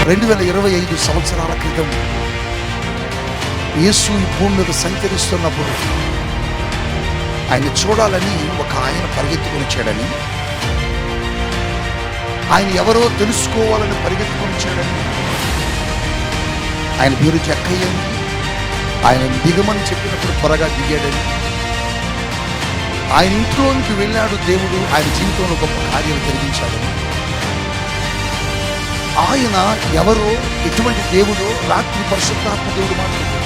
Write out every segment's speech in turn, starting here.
2025 సంవత్సరాల క్రితం యేసు ఈ భూమి మీద సంచరిస్తున్నప్పుడు ఆయన చూడాలని ఒక ఆయన పరిగెత్తుకొని వచ్చాడని, ఆయన ఎవరో తెలుసుకోవాలని పరిగెత్తుకొని వచ్చాడని, ఆయన పేరు జక్కయ్యని, ఆయన దిగమని చెప్పినప్పుడు త్వరగా దిగాడని, ఆయన ఇంట్లోనికి వెళ్ళాడు దేవుడు, ఆయన జీవితంలో గొప్ప కార్యాలు జరిగించాడని, ఆయన ఎవరో ఎటువంటి దేవుడో రాత్రి పరిశుద్ధాత్మ దేవుడు మాట్లాడాడు.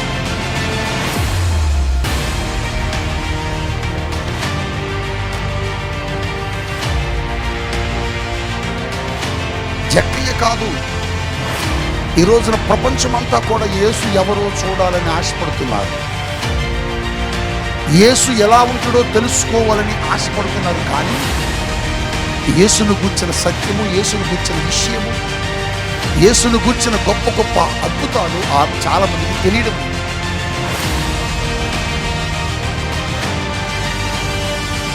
జక్కయ్య కాదు, ఈ రోజున ప్రపంచమంతా కూడా యేసు ఎవరో చూడాలని ఆశపడుతున్నారు. యేసు ఎలా ఉంటాడో తెలుసుకోవాలని ఆశపడుతున్నారు. కానీ యేసును గూర్చిన సత్యము, యేసును గూర్చిన విషయము, యేసును గూర్చిన గొప్ప గొప్ప అద్భుతాలు చాలా మందికి తెలియడం.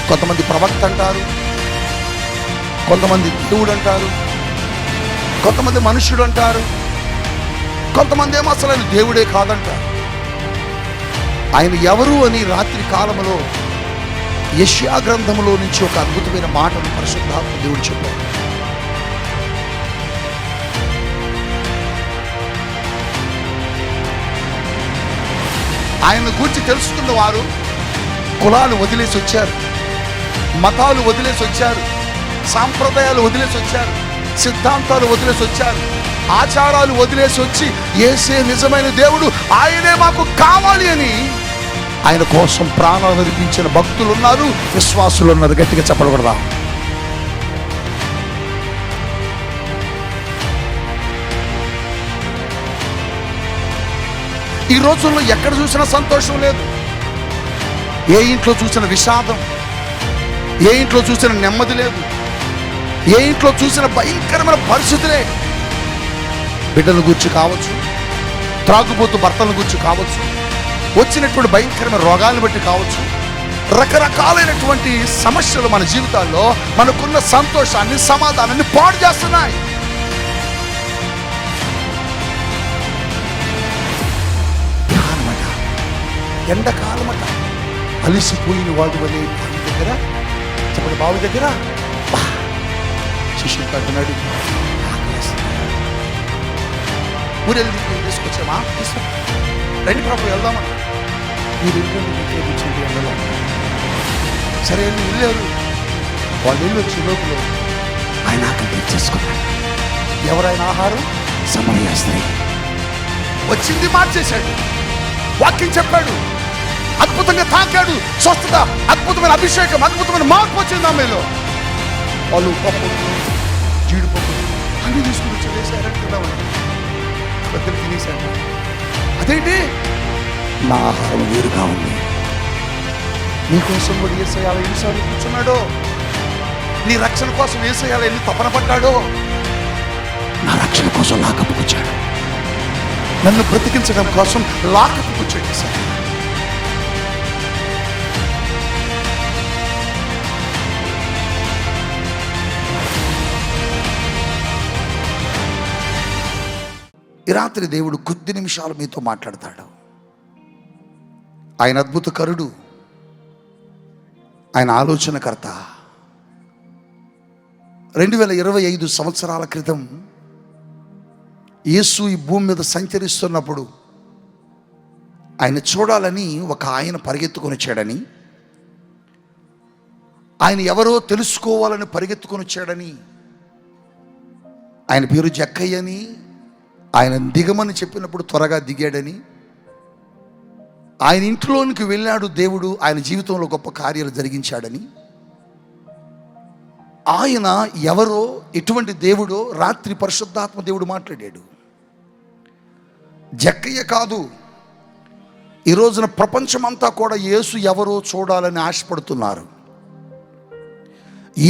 కొంతమంది ప్రవక్త అంటారు, కొంతమంది దేవుడు అంటారు, కొంతమంది మనుష్యుడు అంటారు, కొంతమంది ఏమో అసలు ఆయన దేవుడే కాదంటారు. ఆయన ఎవరు అని రాత్రి కాలంలో యెషయా గ్రంథంలో నుంచి ఒక అద్భుతమైన మాటను పరిశుద్ధాత్మ దేవుడు చెప్పాడు. ఆయన గురించి తెలుసుకున్న వారు కులాలు వదిలేసి వచ్చారు, మతాలు వదిలేసి వచ్చారు, సాంప్రదాయాలు వదిలేసి వచ్చారు, సిద్ధాంతాలు వదిలేసి వచ్చారు, ఆచారాలు వదిలేసి వచ్చి యేసే నిజమైన దేవుడు, ఆయనే మాకు కావాలి అని ఆయన కోసం ప్రాణాలు అర్పించిన భక్తులు ఉన్నారు, విశ్వాసులు ఉన్నారు. గట్టిగా చెప్పకూడదా? ఈ రోజుల్లో ఎక్కడ చూసినా సంతోషం లేదు. ఏ ఇంట్లో చూసిన విషాదం, ఏ ఇంట్లో చూసిన నెమ్మది లేదు, ఏ ఇంట్లో చూసిన భయంకరమైన పరిస్థితులే. బిడ్డల గురించి కావచ్చు, త్రాగుబోతు భర్తల గురించి కావచ్చు, వచ్చినటువంటి భయంకరమైన రోగాలను బట్టి కావచ్చు, రకరకాలైనటువంటి సమస్యలు మన జీవితాల్లో మనకున్న సంతోషాన్ని, సమాధానాన్ని పాడు చేస్తున్నాయి. ఎండాకాలమట, అలిసిపోయిన వాడు వలె బావి దగ్గర, చెప్పండి, బావి దగ్గర శిష్యుడు కడుతున్నాడు. ఊరెళ్ళి తీసుకొచ్చామా, రండి ప్రభు వెళ్దామని. మీరు ఇంట్లో కూర్చుంటే ఎండలో. సరే అని వెళ్ళారు. వాళ్ళు వెళ్ళి వచ్చే లోపల ఆయన ఆకలి తెచ్చేసుకున్నాడు. ఎవరైనా ఆహారం సమరయ స్త్రీ వచ్చింది, మార్చేశాడు, వాక్యం చెప్పాడు, అద్భుతంగా తాకాడు, స్వస్థత, అద్భుతమైన అభిషేకం, అద్భుతమైన మార్పు వచ్చింది ఆమెలో. వాళ్ళు పప్పులు, జీడిపప్పులు అన్ని తీసుకుని వచ్చి వేసారంటున్నామని పెద్దలు తినేశాడు. అదేంటి, నా ఆహారం వేరుగా ఉంది. నీకోసం కూడా యేసయ్య ఎన్నిసార్లు కూర్చున్నాడో, నీ రక్షణ కోసం యేసయ్య ఎన్ని తపన పడ్డాడో, నా రక్షణ కోసం లాకప్పు కూర్చాడు, నన్ను బ్రతికించడం కోసం లాకప్పు కూర్చోండి సార్. ఈ రాత్రి దేవుడు కొద్ది నిమిషాలు మీతో మాట్లాడతాడు. ఆయన అద్భుతకరుడు, ఆయన ఆలోచనకర్త. 2025 సంవత్సరాల క్రితం యేసు ఈ భూమి మీద సంచరిస్తున్నప్పుడు ఆయన చూడాలని ఒక ఆయన పరిగెత్తుకొని వచ్చాడని, ఆయన ఎవరో తెలుసుకోవాలని పరిగెత్తుకొని వచ్చాడని, ఆయన పేరు జక్కయ్యని, ఆయన దిగమని చెప్పినప్పుడు త్వరగా దిగాడని, ఆయన ఇంట్లోనికి వెళ్ళాడు దేవుడు, ఆయన జీవితంలో గొప్ప కార్యాలు జరిగించాడని, ఆయన ఎవరో ఎటువంటి దేవుడో రాత్రి పరిశుద్ధాత్మ దేవుడు మాట్లాడాడు. జక్కయ్య కాదు, ఈ రోజున ప్రపంచమంతా కూడా యేసు ఎవరో చూడాలని ఆశపడుతున్నారు.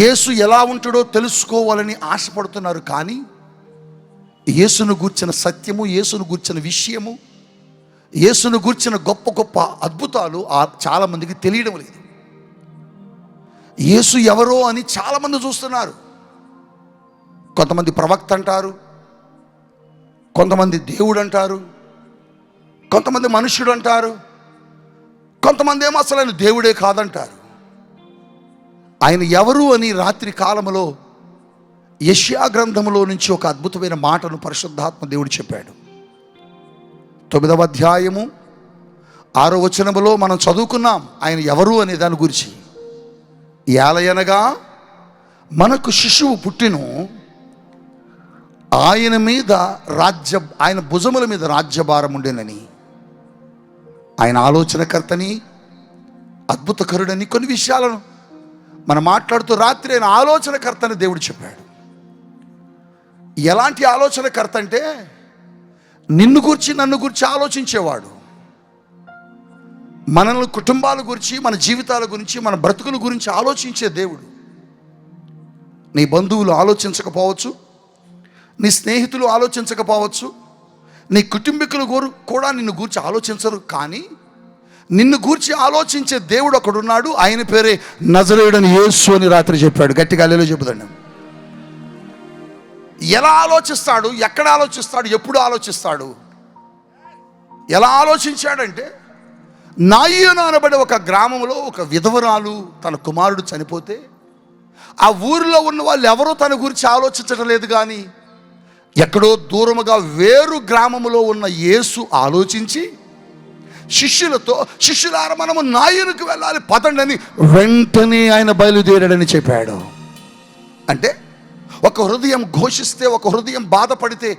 యేసు ఎలా ఉంటాడో తెలుసుకోవాలని ఆశపడుతున్నారు. కానీ యేసును గూర్చిన సత్యము, యేసును గూర్చిన విషయము, యేసును గూర్చిన గొప్ప గొప్ప అద్భుతాలు చాలా మందికి తెలియడం లేదు. యేసు ఎవరో అని చాలామంది చూస్తున్నారు. కొంతమంది ప్రవక్త అంటారు, కొంతమంది దేవుడు అంటారు, కొంతమంది మనుష్యుడు అంటారు, కొంతమంది ఏమో అసలు ఆయన దేవుడే కాదంటారు. ఆయన ఎవరు అని రాత్రి కాలంలో యెషయా గ్రంథంలో నుంచి ఒక అద్భుతమైన మాటను పరిశుద్ధాత్మ దేవుడు చెప్పాడు. 9వ అధ్యాయము 6వ వచనములో మనం చదువుకున్నాం ఆయన ఎవరు అనే దాని గురించి. ఏలయనగా మనకు శిశువు పుట్టెను, ఆయన భుజముల మీద రాజ్యభారం ఉండేనని, ఆయన ఆలోచనకర్తని అద్భుతకరుడని కొన్ని విషయాలను మనం మాట్లాడుతూ రాత్రి ఆయన ఆలోచనకర్తని దేవుడు చెప్పాడు. ఎలాంటి ఆలోచనకర్త అంటే నిన్ను గురించి నన్ను గురించి ఆలోచించేవాడు. మనల్ని కుటుంబాల గురించి, మన జీవితాల గురించి, మన బ్రతుకుల గురించి ఆలోచించే దేవుడు. నీ బంధువులు ఆలోచించకపోవచ్చు, నీ స్నేహితులు ఆలోచించకపోవచ్చు, నీ కుటుంబీకులు కూడా నిన్ను గూర్చి ఆలోచించరు. కానీ నిన్ను గూర్చి ఆలోచించే దేవుడు ఒకడున్నాడు. ఆయన పేరే నజరేయుడైన యేసు అని రాత్రి చెప్పాడు. గట్టిగా హల్లెలూయా చెబుదాం. ఎలా ఆలోచిస్తాడు, ఎక్కడ ఆలోచిస్తాడు, ఎప్పుడు ఆలోచిస్తాడు? ఎలా ఆలోచించాడంటే, నాయన అనబడే ఒక గ్రామంలో ఒక విధవరాలు తన కుమారుడు చనిపోతే ఆ ఊరిలో ఉన్న వాళ్ళు ఎవరూ తన గురించి ఆలోచించడం లేదు. కానీ ఎక్కడో దూరముగా వేరు గ్రామంలో ఉన్న యేసు ఆలోచించి శిష్యులారా మనము నాయనకు వెళ్ళాలి పదండి అని వెంటనే ఆయన బయలుదేరాడని చెప్పాడు. అంటే ఒక హృదయం ఘోషిస్తే, ఒక హృదయం బాధపడితే,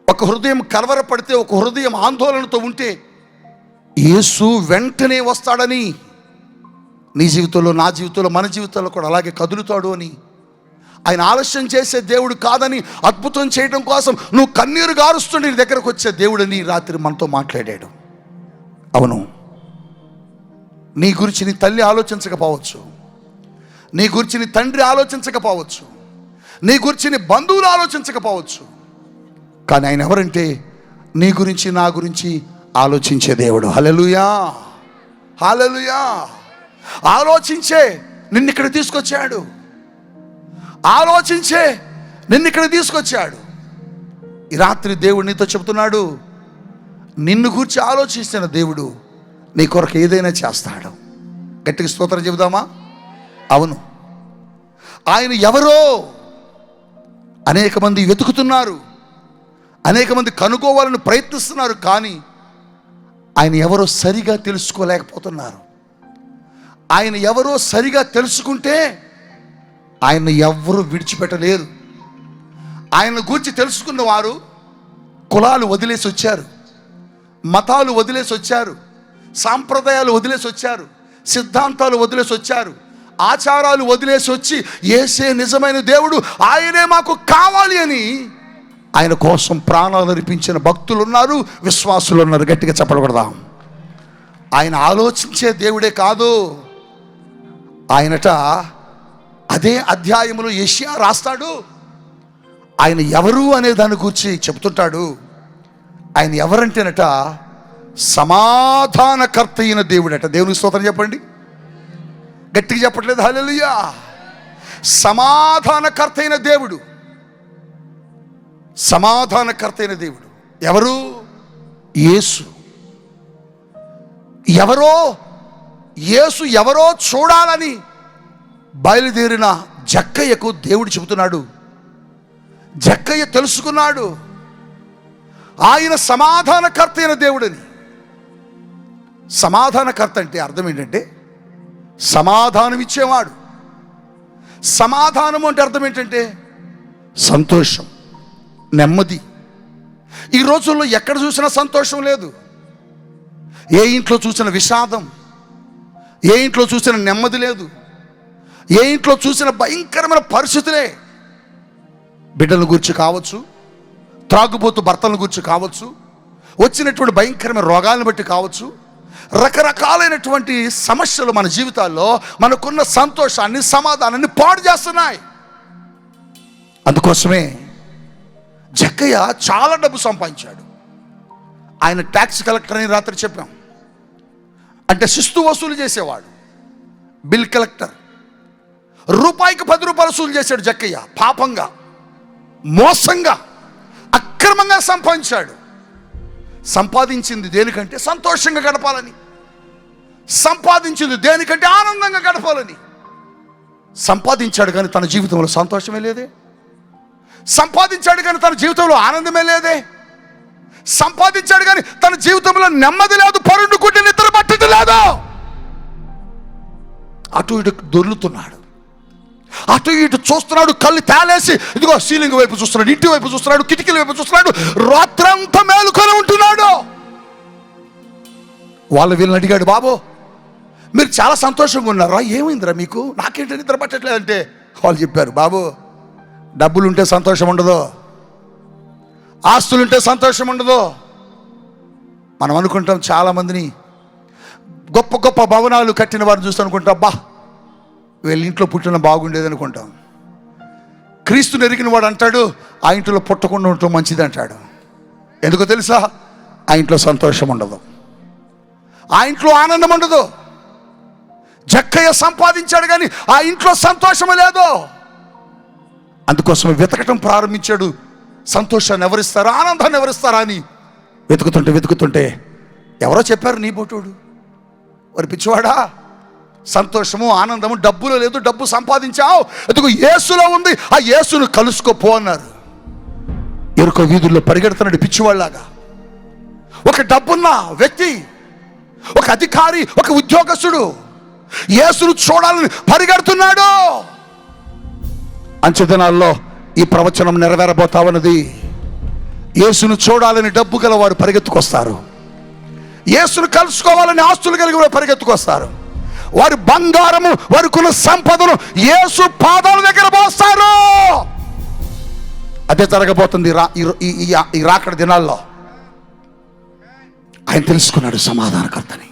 ఒక హృదయం కలవరపడితే, ఒక హృదయం ఆందోళనతో ఉంటే యేసు వెంటనే వస్తాడని, నీ జీవితంలో, నా జీవితంలో, మన జీవితంలో కూడా అలాగే కదులుతాడు అని, ఆయన ఆలస్యం చేసే దేవుడు కాదని, అద్భుతం చేయడం కోసం నువ్వు కన్నీరు గారుస్తుండే నీ దగ్గరకు వచ్చే దేవుడని రాత్రి మనతో మాట్లాడాడు. అవును, నీ గురించి నీ తల్లి ఆలోచించకపోవచ్చు, నీ గురించి నీ తండ్రి ఆలోచించకపోవచ్చు, నీ గురించి నీ బంధువులు ఆలోచించకపోవచ్చు. కానీ ఆయన ఎవరంటే నీ గురించి, నా గురించి ఆలోచించే దేవుడు. హల్లెలూయా, హల్లెలూయా. ఆలోచించే నిన్ను ఇక్కడ తీసుకొచ్చాడు, ఆలోచించే నిన్ను ఇక్కడ తీసుకొచ్చాడు. ఈ రాత్రి దేవుడు నీతో చెబుతున్నాడు, నిన్ను గురించి ఆలోచిస్తున్న దేవుడు నీ కొరకు ఏదైనా చేస్తాడు. గట్టిగా స్తోత్రం చెబుదామా? అవును, ఆయన ఎవరో అనేక మంది వెతుకుతున్నారు, అనేక మంది కనుక్కోవాలని ప్రయత్నిస్తున్నారు. కానీ ఆయన ఎవరో సరిగా తెలుసుకోలేకపోతున్నారు. ఆయన ఎవరో సరిగా తెలుసుకుంటే ఆయన్ని ఎవ్వరూ విడిచిపెట్టలేరు. ఆయన గురించి తెలుసుకున్న వారు కులాలు వదిలేసి వచ్చారు, మతాలు వదిలేసి వచ్చారు, సాంప్రదాయాలు వదిలేసి వచ్చారు, సిద్ధాంతాలు వదిలేసి వచ్చారు, ఆచారాలు వదిలేసి వచ్చి యేసే నిజమైన దేవుడు, ఆయనే మాకు కావాలి అని ఆయన కోసం ప్రాణాలు అర్పించిన భక్తులు ఉన్నారు, విశ్వాసులు ఉన్నారు. గట్టిగా చెప్పకూడదాం. ఆయన ఆలోచించే దేవుడే కాదు, ఆయనట అదే అధ్యాయములో యెషయా రాస్తాడు. ఆయన ఎవరు అనే దాని గురించి చెబుతుంటాడు. ఆయన ఎవరంటేనట సమాధానకర్త అయిన దేవుడట. దేవునికి స్తోత్రం చెప్పండి. గట్టిగా చెప్పట్లేదు? హల్లెలూయా. సమాధానకర్త అయిన దేవుడు, సమాధానకర్త అయిన దేవుడు ఎవరు? యేసు. ఎవరో యేసు ఎవరో చూడాలని బయలుదేరిన జక్కయ్యకు దేవుడు చెబుతున్నాడు. జక్కయ్య తెలుసుకున్నాడు ఆయన సమాధానకర్త అయిన దేవుడని. సమాధానకర్త అంటే అర్థం ఏంటంటే సమాధానం ఇచ్చేవాడు. సమాధానం అంటే అర్థం ఏంటంటే సంతోషం, నెమ్మది. ఈ రోజుల్లో ఎక్కడ చూసినా సంతోషం లేదు. ఏ ఇంట్లో చూసిన విషాదం, ఏ ఇంట్లో చూసిన నెమ్మది లేదు, ఏ ఇంట్లో చూసిన భయంకరమైన పరిస్థితులే. బిడ్డల గురించి కావచ్చు, త్రాగుబోతు భర్తల గురించి కావచ్చు, వచ్చినటువంటి భయంకరమైన రోగాలను బట్టి కావచ్చు, రకరకాలైనటువంటి సమస్యలు మన జీవితాల్లో మనకున్న సంతోషాన్ని, సమాధానాన్ని పాడు చేస్తున్నాయి. అందుకోసమే జక్కయ్య చాలా డబ్బు సంపాదించాడు. ఆయన ట్యాక్స్ కలెక్టర్ అని రాత్రి చెప్పాం. అంటే శిస్తు వసూలు చేసేవాడు, బిల్ కలెక్టర్. రూపాయికి 10 రూపాయలు వసూలు చేశాడు జక్కయ్య. పాపంగా, మోసంగా, అక్రమంగా సంపాదించాడు. సంపాదించింది దేనికంటే సంతోషంగా గడపాలని, సంపాదించింది దేనికంటే ఆనందంగా గడపాలని. సంపాదించాడు కానీ తన జీవితంలో సంతోషమే లేదే, సంపాదించాడు కానీ తన జీవితంలో ఆనందమే లేదే, సంపాదించాడు కానీ తన జీవితంలో నెమ్మది లేదు, పరుండుకుంటే నిద్ర పట్టడం లేదు. అటు ఇటు దొర్లుతున్నాడు, అటు ఇటు చూస్తున్నాడు, కళ్ళు తేలేసి ఇదిగో సీలింగ్ వైపు చూస్తున్నాడు, ఇంటి వైపు చూస్తున్నాడు, కిటికీల వైపు చూస్తున్నాడు, రాత్రంతా మేలుకొని ఉంటున్నాడు. వీళ్ళని అడిగాడు, బాబు మీరు చాలా సంతోషంగా ఉన్నారా, ఏమైందిరా మీకు, నాకేంటి నిద్ర పట్టట్లేదంటే వాళ్ళు చెప్పారు, బాబు డబ్బులుంటే సంతోషం ఉండదు, ఆస్తులుంటే సంతోషం ఉండదు. మనం అనుకుంటాం చాలామందిని, గొప్ప గొప్ప భవనాలు కట్టిన వారిని చూస్తూ అనుకుంటాం, అబ్బా వీళ్ళ ఇంట్లో పుట్టిన బాగుండేది అనుకుంటాం. క్రీస్తుని ఎరిగిన వాడు అంటాడు, ఆ ఇంట్లో పుట్టకుండా ఉండటం మంచిది అంటాడు. ఎందుకో తెలుసా? ఆ ఇంట్లో సంతోషం ఉండదు, ఆ ఇంట్లో ఆనందం ఉండదు. జక్కయ్య సంపాదించాడు కానీ ఆ ఇంట్లో సంతోషమే లేదు. అందుకోసం వెతకటం ప్రారంభించాడు, సంతోషాన్ని ఎవరిస్తారా, ఆనందాన్ని ఎవరిస్తారా అని వెతుకుతుంటే ఎవరో చెప్పారు, నీ బోటోడు వారి పిచ్చివాడా, సంతోషము ఆనందము డబ్బులో లేదు, డబ్బు సంపాదించావు, ఎందుకు యేసులో ఉంది, ఆ యేసును కలుసుకోపో అన్నారు. ఎరుక వీధుల్లో పరిగెడుతున్నాడు పిచ్చివాళ్ళలాగా. ఒక డబ్బున్న వ్యక్తి, ఒక అధికారి, ఒక ఉద్యోగస్తుడు యేసును చూడాలని పరిగెడుతున్నాడు. అంచె దినాల్లో ఈ ప్రవచనం నెరవేరబోతా ఉన్నది. యేసును చూడాలని డబ్బు గల వారు పరిగెత్తుకొస్తారు, యేసును కలుసుకోవాలని ఆస్తులు కలిగి వారు పరిగెత్తుకొస్తారు. వారి బంగారము, వారికున్న సంపదను యేసు పాదాల దగ్గర పోస్తారు. అదే జరగబోతుంది ఈ రాకడ దినాల్లో. ఆయన తెలుసుకున్నాడు సమాధానకర్తని.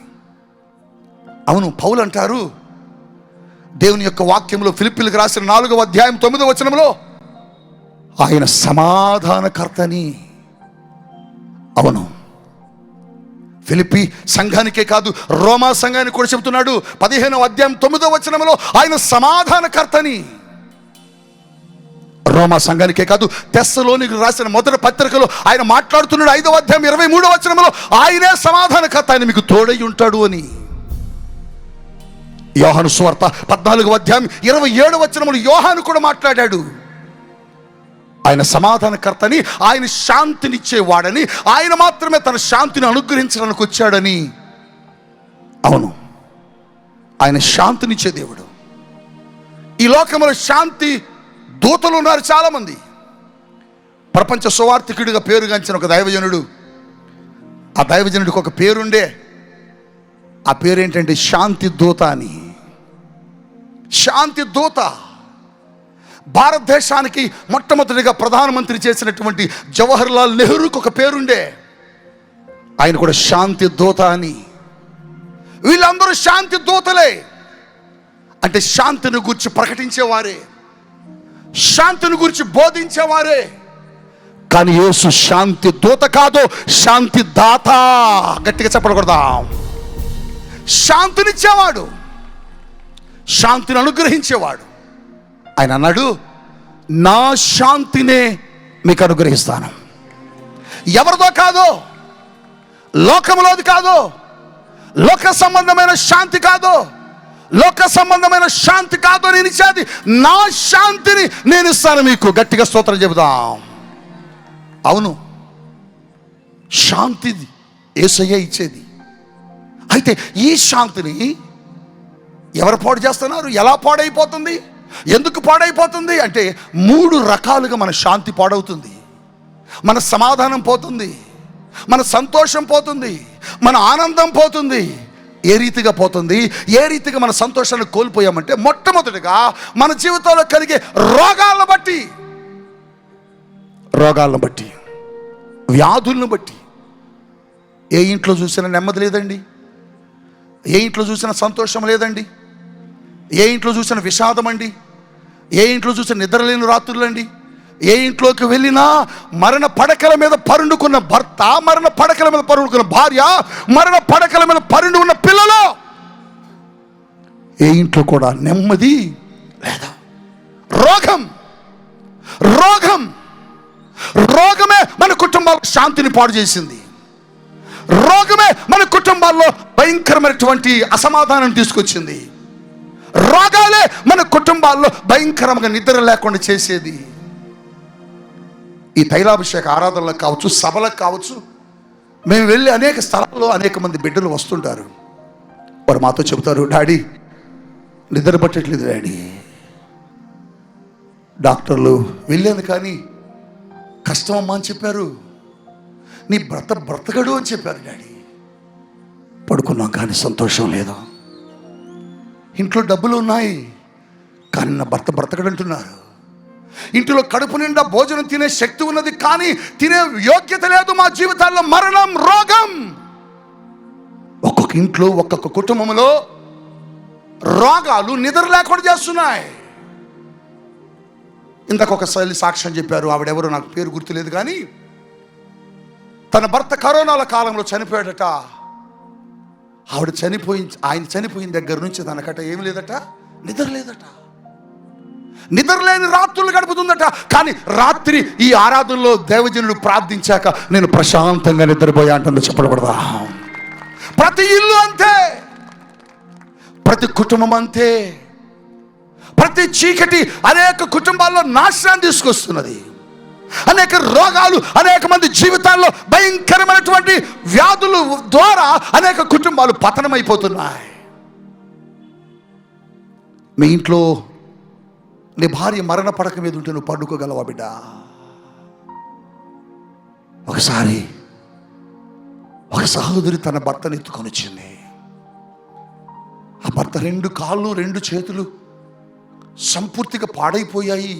అవును, పౌలు అంటారు దేవుని యొక్క వాక్యంలో ఫిలిప్పీలకు రాసిన 4వ అధ్యాయం 9వ వచనంలో, ఆయన సమాధానకర్తని. అవును, ఫిలిప్పీ సంఘానికే కాదు రోమా సంఘానికి కూడా చెబుతున్నాడు. 15వ అధ్యాయం 9వ వచనంలో ఆయన సమాధానకర్తని. రోమా సంఘానికే కాదు తెస్సలోనికి రాసిన మొదటి పత్రికలో ఆయన మాట్లాడుతున్నాడు. 5వ అధ్యాయం 23వ వచనంలో ఆయనే సమాధానకర్త, ఆయన మీకు తోడై ఉంటాడు అని. యోహాను సువార్త 14వ అధ్యాయం 27వ వచనంలో యోహాను కూడా మాట్లాడాడు. ఆయన సమాధానకర్తని, ఆయన శాంతినిచ్చేవాడని, ఆయన మాత్రమే తన శాంతిని అనుగ్రహించడానికి వచ్చాడని. అవును, ఆయన శాంతినిచ్చే దేవుడు. ఈ లోకంలో శాంతి దూతలు ఉన్నారు చాలామంది. ప్రపంచ సువార్థికుడిగా పేరుగాంచిన ఒక దైవజనుడు, ఆ దైవజనుడికి ఒక పేరుండే, ఆ పేరేంటంటే శాంతి దూత అని. శాంతి దూత. భారతదేశానికి మొట్టమొదటిగా ప్రధానమంత్రి చేసినటువంటి జవహర్లాల్ నెహ్రూకి ఒక పేరుండే, ఆయన కూడా శాంతి దూత అని. వీళ్ళందరూ శాంతి దూతలే. అంటే శాంతిని గురించి ప్రకటించేవారే, శాంతిని గురించి బోధించేవారే. కానీ యేసు శాంతి దూత కాదు, శాంతి దాత. గట్టిగా చెప్పకూడదా? శాంతినిచ్చేవాడు, శాంతిని అనుగ్రహించేవాడు. ఆయన అన్నాడు, నా శాంతినే మీకు అనుగ్రహిస్తాను. ఎవరిదో కాదు, లోకంలోది కాదు, లోక సంబంధమైన శాంతి కాదు, లోక సంబంధమైన శాంతి కాదు నేను ఇచ్చేది, నా శాంతిని నేను ఇస్తాను మీకు. గట్టిగా స్తోత్రం చెబుదాం. అవును, శాంతి యేసయ్య ఇచ్చేది. అయితే ఈ శాంతిని ఎవరు పాడు చేస్తున్నారు? ఎలా పాడైపోతుంది? ఎందుకు పాడైపోతుంది అంటే 3 రకాలుగా మన శాంతి పాడవుతుంది. మన సమాధానం పోతుంది, మన సంతోషం పోతుంది, మన ఆనందం పోతుంది. ఏ రీతిగా పోతుంది? ఏ రీతిగా మన సంతోషాన్ని కోల్పోయామంటే, మొట్టమొదటిగా మన జీవితంలో కలిగే రోగాలను బట్టి, వ్యాధులను బట్టి. ఏ ఇంట్లో చూసినా నెమ్మది లేదండి, ఏ ఇంట్లో చూసినా సంతోషం లేదండి, ఏ ఇంట్లో చూసినా విషాదం అండి, ఏ ఇంట్లో చూసినా నిద్రలేని రాత్రులండి. ఏ ఇంట్లోకి వెళ్ళినా మరణ పడకల మీద పరుండుకున్న భర్త, మరణ పడకల మీద పరుండుకున్న భార్య, మరణ పడకల మీద పరుండు ఉన్న పిల్లలు. ఏ ఇంట్లో కూడా నెమ్మది లేదా. రోగమే కుటుంబాలకు శాంతిని పాడు చేసింది. రోగమే మన కుటుంబాల్లో భయంకరమైనటువంటి అసమాధానం తీసుకొచ్చింది. రోగాలే మన కుటుంబాల్లో భయంకరంగా నిద్ర లేకుండా చేసేది. ఈ తైలాభిషేక ఆరాధనలకు కావచ్చు, సభలకు కావచ్చు, మేము వెళ్ళి అనేక స్థలాల్లో అనేక మంది బిడ్డలు వస్తుంటారు. వారు మాతో చెబుతారు, డాడీ నిద్ర పట్టట్లేదు డాడీ. డాక్టర్లు వెళ్ళాను కానీ కష్టం అమ్మా అని చెప్పారు. నీ బ్రతకడు అని చెప్పారు డాడీ. పడుకున్నాం కానీ సంతోషం లేదు. ఇంట్లో డబ్బులు ఉన్నాయి కానీ నా భర్త బ్రతకడు అంటున్నారు. ఇంటిలో కడుపు నిండా భోజనం తినే శక్తి ఉన్నది కానీ తినే యోగ్యత లేదు. మా జీవితాల్లో మరణం, రోగం. ఒక్కొక్క ఇంట్లో ఒక్కొక్క కుటుంబంలో రోగాలు నిద్ర లేకుండా చేస్తున్నాయి. ఇంతకు ఒక సాక్ష్యం చెప్పారు. ఆవిడెవరో నాకు పేరు గుర్తులేదు కానీ తన భర్త కరోనాల కాలంలో చనిపోయాడట. ఆయన చనిపోయిన దగ్గర నుంచి తనకట ఏం లేదట, నిద్ర లేదట. నిద్ర లేని రాత్రులు గడుపుతుందట. కానీ రాత్రి ఈ ఆరాధనలో దేవజనుడు ప్రార్థించాక నేను ప్రశాంతంగా నిద్రపోయా అంటుందో చెప్పకూడదా? ప్రతి ఇల్లు అంతే, ప్రతి కుటుంబం అంతే. ప్రతి చీకటి అనేక కుటుంబాల్లో నాశనాన్ని తీసుకొస్తున్నది. అనేక రోగాలు అనేక మంది జీవితాల్లో భయంకరమైనటువంటి వ్యాధుల ద్వారా అనేక కుటుంబాలు పతనమైపోతున్నాయి. మీ ఇంట్లో నీ భార్య మరణ పడక మీద ఉంటే నువ్వు పండుకోగలవా బిడ్డ? ఒకసారి ఒక సహోదరి తన భర్తను ఎత్తుకొని వచ్చింది. ఆ భర్త 2 కాళ్ళు 2 చేతులు సంపూర్తిగా పాడైపోయాయి,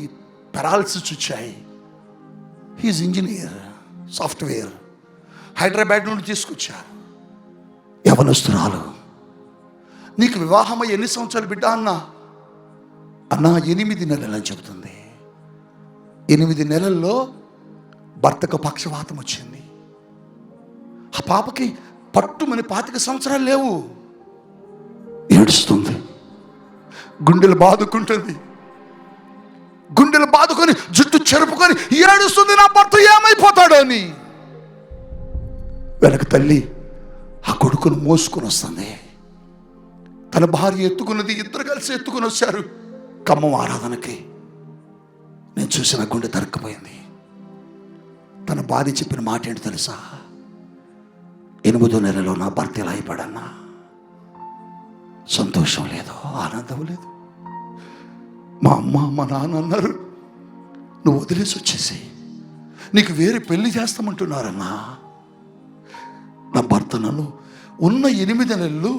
పెరాలసిస్ వచ్చాయి. హీజ్ ఇంజనీర్, సాఫ్ట్వేర్, హైదరాబాద్ నుండి తీసుకొచ్చారు. యవనస్తురాలు. నీకు వివాహమై ఎన్ని సంవత్సరాలు బిడ్డ అన్నా? 8 నెలలు అని చెబుతుంది. 8 నెలల్లో భర్తకు పక్షవాతం వచ్చింది. ఆ పాపకి పట్టుమని 25 సంవత్సరాలు లేవు. ఏడుస్తుంది, గుండెలు బాదుకుంటుంది, గుండెలు బాదుకొని జుట్టు చెరుపుకొని ఏడుస్తుంది, నా భర్త ఏమైపోతాడో అని. వెనక తల్లి ఆ కొడుకును మోసుకొని వస్తుంది. తన భార్య ఎత్తుకున్నది, ఇద్దరు కలిసి ఎత్తుకుని వచ్చారు ఖమ్మం ఆరాధనకి. నేను చూసిన గుండె తరక్కపోయింది. తన భార్య చెప్పిన మాట ఏంటి తెలుసా? 8వ నెలలో నా భర్త ఇలా అయిపోయాడన్నా. సంతోషం లేదు, ఆనందం లేదు. మా అమ్మ మా నాన్న అన్నారు, నువ్వు వదిలేసి వచ్చేసి నీకు వేరే పెళ్లి చేస్తామంటున్నారన్నా. నా భర్త నన్ను ఉన్న 8 నెలలు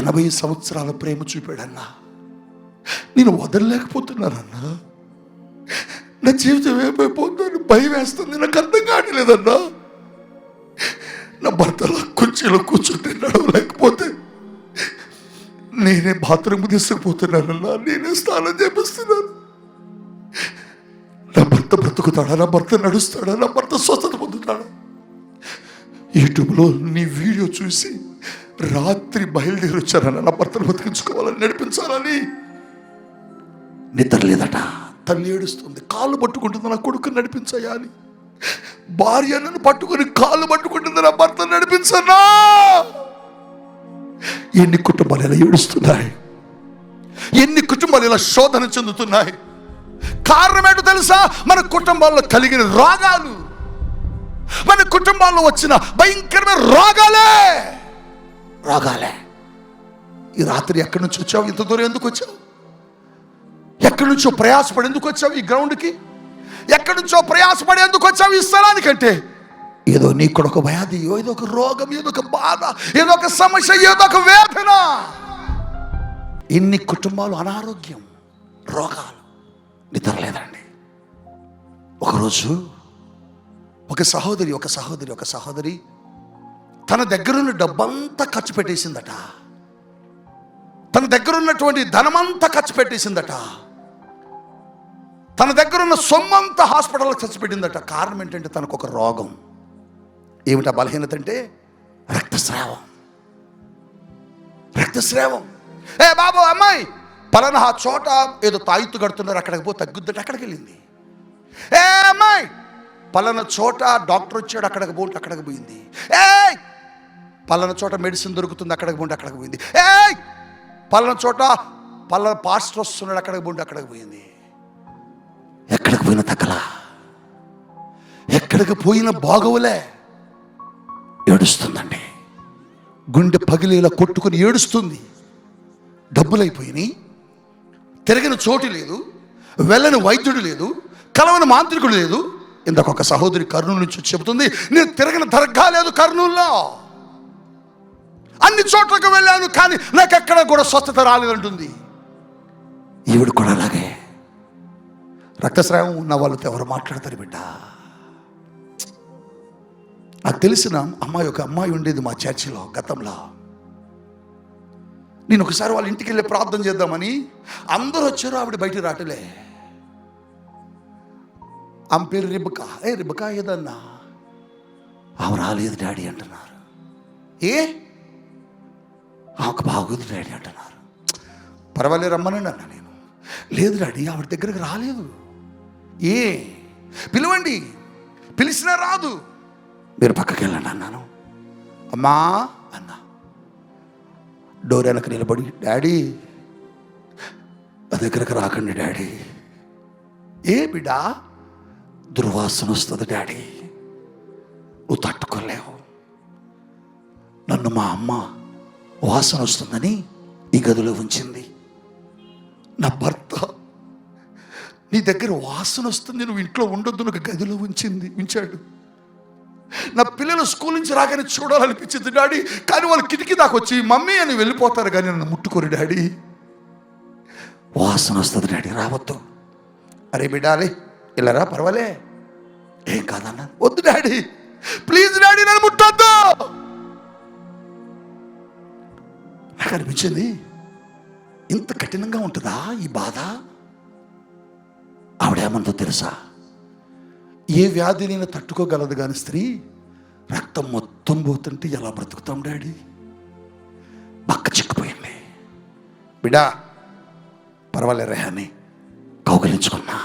80 సంవత్సరాల ప్రేమ చూపాడన్నా. నేను వదలలేకపోతున్నానన్నా. నా జీవితం ఏమైపోతుందని భయం వేస్తుంది, నాకు అర్థం కావట్లేదన్నా. నా భర్తలా కుర్చీలో కూర్చుంటే నడవలేకపోతే నేనే బాత్రూమ్ తీసుకుపోతున్నానన్నా, నేనే స్నానం చేపిస్తున్నాను. నా భర్త బ్రతుకుతాడా? నా భర్త నడుస్తాడా? నా భర్త స్వస్థత పొందుతాడా? యూట్యూబ్లో నీ వీడియో చూసి రాత్రి బయలుదేరి వచ్చానన్నా నా భర్తను బతికించుకోవాలని, నడిపించాలని. నిద్ర లేదట. తల్లి ఏడుస్తుంది, కాళ్ళు పట్టుకుంటుంది, నా కొడుకుని నడిపించాయా అని. భార్య నన్ను పట్టుకుని కాళ్ళు పట్టుకుంటుంది, నా భర్తను నడిపించన్నా. ఎన్ని కుటుంబాలు ఇలా ఏడుస్తున్నాయి, ఎన్ని కుటుంబాలు ఇలా శోధన చెందుతున్నాయి. కారణం ఏంటో తెలుసా? మన కుటుంబాల్లో కలిగిన రోగాలు, మన కుటుంబాల్లో వచ్చిన భయంకరమైన రోగాలే. ఈ రాత్రి ఎక్కడి నుంచి వచ్చావు? ఇంత దూరం ఎందుకు వచ్చావు? ఎక్కడి నుంచో ప్రయాసపడి ఎందుకు వచ్చావు ఈ గ్రౌండ్కి? ఎక్కడి నుంచో ప్రయాసపడి ఎందుకు వచ్చావు ఈ స్థలానికంటే? ఏదో నీ కూడా ఒక వ్యాధి, ఏదో ఒక రోగం, ఏదో ఒక బాధ, ఏదో ఒక సమస్య, ఏదో ఒక వేదన. ఎన్ని కుటుంబాలు అనారోగ్యం, రోగాలు, నిద్ర లేదండి. ఒకరోజు ఒక సహోదరి తన దగ్గరున్న డబ్బంతా ఖర్చు పెట్టేసిందట. తన దగ్గరున్నటువంటి ధనమంతా ఖర్చు పెట్టేసిందట. తన దగ్గరున్న సొమ్మంతా హాస్పిటల్లో ఖర్చు పెట్టిందట. కారణం ఏంటంటే తనకు ఒక రోగం. ఏమిటా బలహీనత అంటే? రక్తస్రావం. ఏ బాబు, అమ్మాయి పలానా ఆ చోట ఏదో తాయిత్తు కడుతున్నారు, అక్కడికి పో తగ్గుద్దట. అక్కడికి వెళ్ళింది. ఏ అమ్మాయి పలానా చోట డాక్టర్ వచ్చాడు, అక్కడికి పోండి, అక్కడికి పోయింది. ఏయ్, పలానా చోట మెడిసిన్ దొరుకుతుంది, అక్కడికి పోండి, అక్కడికి పోయింది. ఏయ్, పలానా చోట పలానా పాస్టర్ వస్తున్నాడు, అక్కడికి పోండి, అక్కడికి పోయింది. ఎక్కడికి పోయిన తక్కలా, ఎక్కడికి పోయిన బాగోలే, ఏడుస్తుందండి. గుండె పగిలేలా కొట్టుకుని ఏడుస్తుంది. డబ్బులైపోయినాయి, తిరగిన చోటు లేదు, వెళ్ళని వైద్యుడు లేదు, కలవని మాంత్రికుడు లేదు. ఇందాక ఒక సహోదరి కర్నూలు నుంచి చెబుతుంది, నేను తిరగిన దర్గా లేదు కర్నూలులో, అన్ని చోట్లకు వెళ్ళాను కానీ నాకు ఎక్కడ కూడా స్వస్థత రాలేదంటుంది. ఈవిడ కూడా అలాగే. రక్తస్రావం ఉన్న వాళ్ళతో ఎవరు మాట్లాడతారు బిడ్డ? నాకు తెలిసిన ఒక అమ్మాయి ఉండేది మా చర్చిలో గతంలో. నేను ఒకసారి వాళ్ళ ఇంటికి వెళ్ళి ప్రార్థన చేద్దామని అందరూ వచ్చారు, ఆవిడ బయట రాటలే. ఆమె పేరు రిబకా. రిబకా ఏదన్నా? ఆమె రాలేదు డాడీ అంటున్నారు. ఆమెకు బాగోదు డాడీ అంటున్నారు. పర్వాలేదు రమ్మనండి అన్నా నేను. లేదు డాడీ, ఆవిడ దగ్గరకు రాలేదు. పిలవండి, పిలిచినా రాదు. మీరు పక్కకి వెళ్ళండి అన్నాను. అమ్మా అన్నా. డోర్ వెనక నిలబడి, డాడీ నా దగ్గరకు రాకండి డాడీ. బిడ్డా, దుర్వాసన వస్తుంది డాడీ, నువ్వు తట్టుకోలేవు. నన్ను మా అమ్మ వాసన వస్తుందని ఈ గదిలో ఉంచింది. నా భర్త నీ దగ్గర వాసన వస్తుంది, నువ్వు ఇంట్లో ఉండొద్దు, నాకు గదిలో ఉంచాడు. నా పిల్లలు స్కూల్ నుంచి రాగానే చూడాలనిపించింది డాడీ, కానీ వాళ్ళు కిటికీ దాకా వచ్చి మమ్మీ అని వెళ్ళిపోతారు కానీ నన్ను ముట్టుకోరు డాడీ. వాసన వస్తుంది డాడీ, రావద్దు. అరే బిడ్డాలి ఇలా పర్వాలే, ఏం కాదన్నా. వద్దు డాడీ, ప్లీజ్ డాడీ, నన్ను ముట్టొద్దు. నాకు అనిపించింది, ఇంత కఠినంగా ఉంటుందా ఈ బాధ? ఆవిడేమందో తెలుసా, ఏ వ్యాధినైనా తట్టుకోగలదు కానీ స్త్రీ రక్తం మొత్తం పోతుంటే ఎలా బ్రతుకుతాం డాడీ? బక్క చిక్కిపోయింది. బిడా పర్వాలే రేహాన్ని కౌగలించుకున్నా.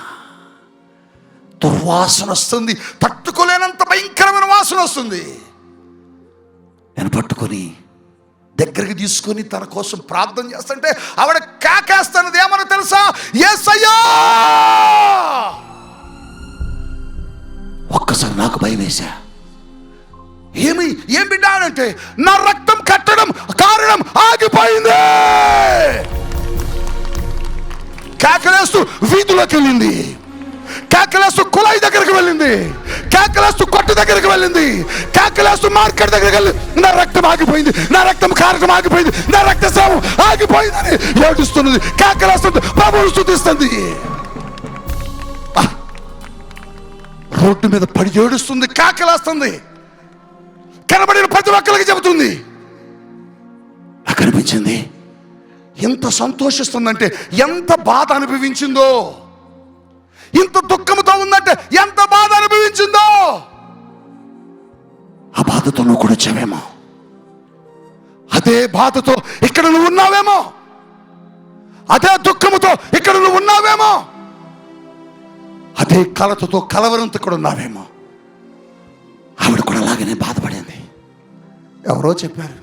దుర్వాసన వస్తుంది, తట్టుకోలేనంత భయంకరమైన వాసన వస్తుంది. నేను పట్టుకొని దగ్గరికి తీసుకొని తన కోసం ప్రార్థన చేస్తుంటే ఆవిడ కేకేస్తున్నది ఏమన్నా తెలుసా? యేసయ్యా! ఒక్కసారి నాకు భయం వేశా. ఏం బిడ్డ అంటే, నా రక్తం కట్టడం కారణం ఆగిపోయింది. కేకలేస్తూ వీధిలోకి వెళ్ళింది, కేకలేస్తూ కుళాయి దగ్గరికి వెళ్ళింది, కేకలేస్తూ కొట్టు దగ్గరికి వెళ్ళింది, కేకలేస్తూ మార్కెట్ దగ్గరికి వెళ్ళి నా రక్తం ఆగిపోయింది, నా రక్తం కారణం ఆగిపోయింది, నా రక్తస్రావం ఆగిపోయిందని ఏడుస్తున్నది, కేకలేస్తుంది, ప్రభువును స్తుతిస్తుంది. రోడ్డు మీద పడి ఏడుస్తుంది, కేకలేస్తుంది, కనబడిన ప్రతి ఒక్కరికి చెబుతుంది. నాకు అనిపించింది, ఎంత సంతోషిస్తుందంటే ఎంత బాధ అనుభవించిందో, ఇంత దుఃఖంతో ఉందంటే ఎంత బాధ అనుభవించిందో. ఆ బాధతో నువ్వు కూడా వచ్చావేమో, అదే బాధతో ఇక్కడ నువ్వు ఉన్నావేమో, అదే దుఃఖముతో ఇక్కడ నువ్వు ఉన్నావేమో, అదే కలతతో కలవరంతో కూడా ఉన్నావేమో. ఆవిడ కూడా అలాగనే బాధపడింది. ఎవరో చెప్పారు,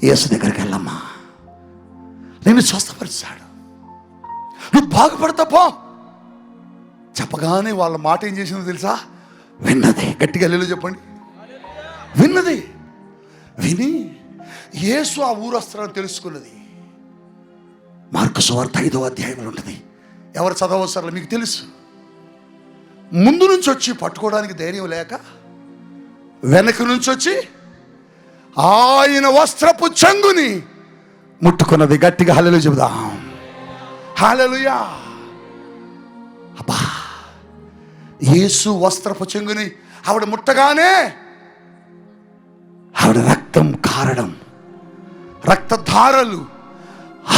యేసు దగ్గరికి వెళ్ళమ్మా, నేను స్వస్థపరిచాడు, నువ్వు బాగుపడతా పో. చెప్పగానే వాళ్ళ మాట ఏం చేసిందో తెలుసా? విన్నది. గట్టిగా హల్లెలూయా చెప్పండి. విన్నది. విని యేసు ఆ ఊరు వస్తారని తెలుసుకున్నది. మార్కు సువార్త 5వ అధ్యాయంలో ఉంటుంది. ఎవరు చదవసరం మీకు తెలుసు. ముందు నుంచి వచ్చి పట్టుకోవడానికి ధైర్యం లేక వెనక నుంచి వచ్చి ఆయన వస్త్రపు చెంగుని ముట్టుకున్నది. గట్టిగా హల్లెలూయా చెబుదాం. హల్లెలూయా. అబ్బా, యేసు వస్త్రపు చెంగుని ఆవిడ ముట్టగానే ఆవిడ రక్తం కారడం, రక్తధారలు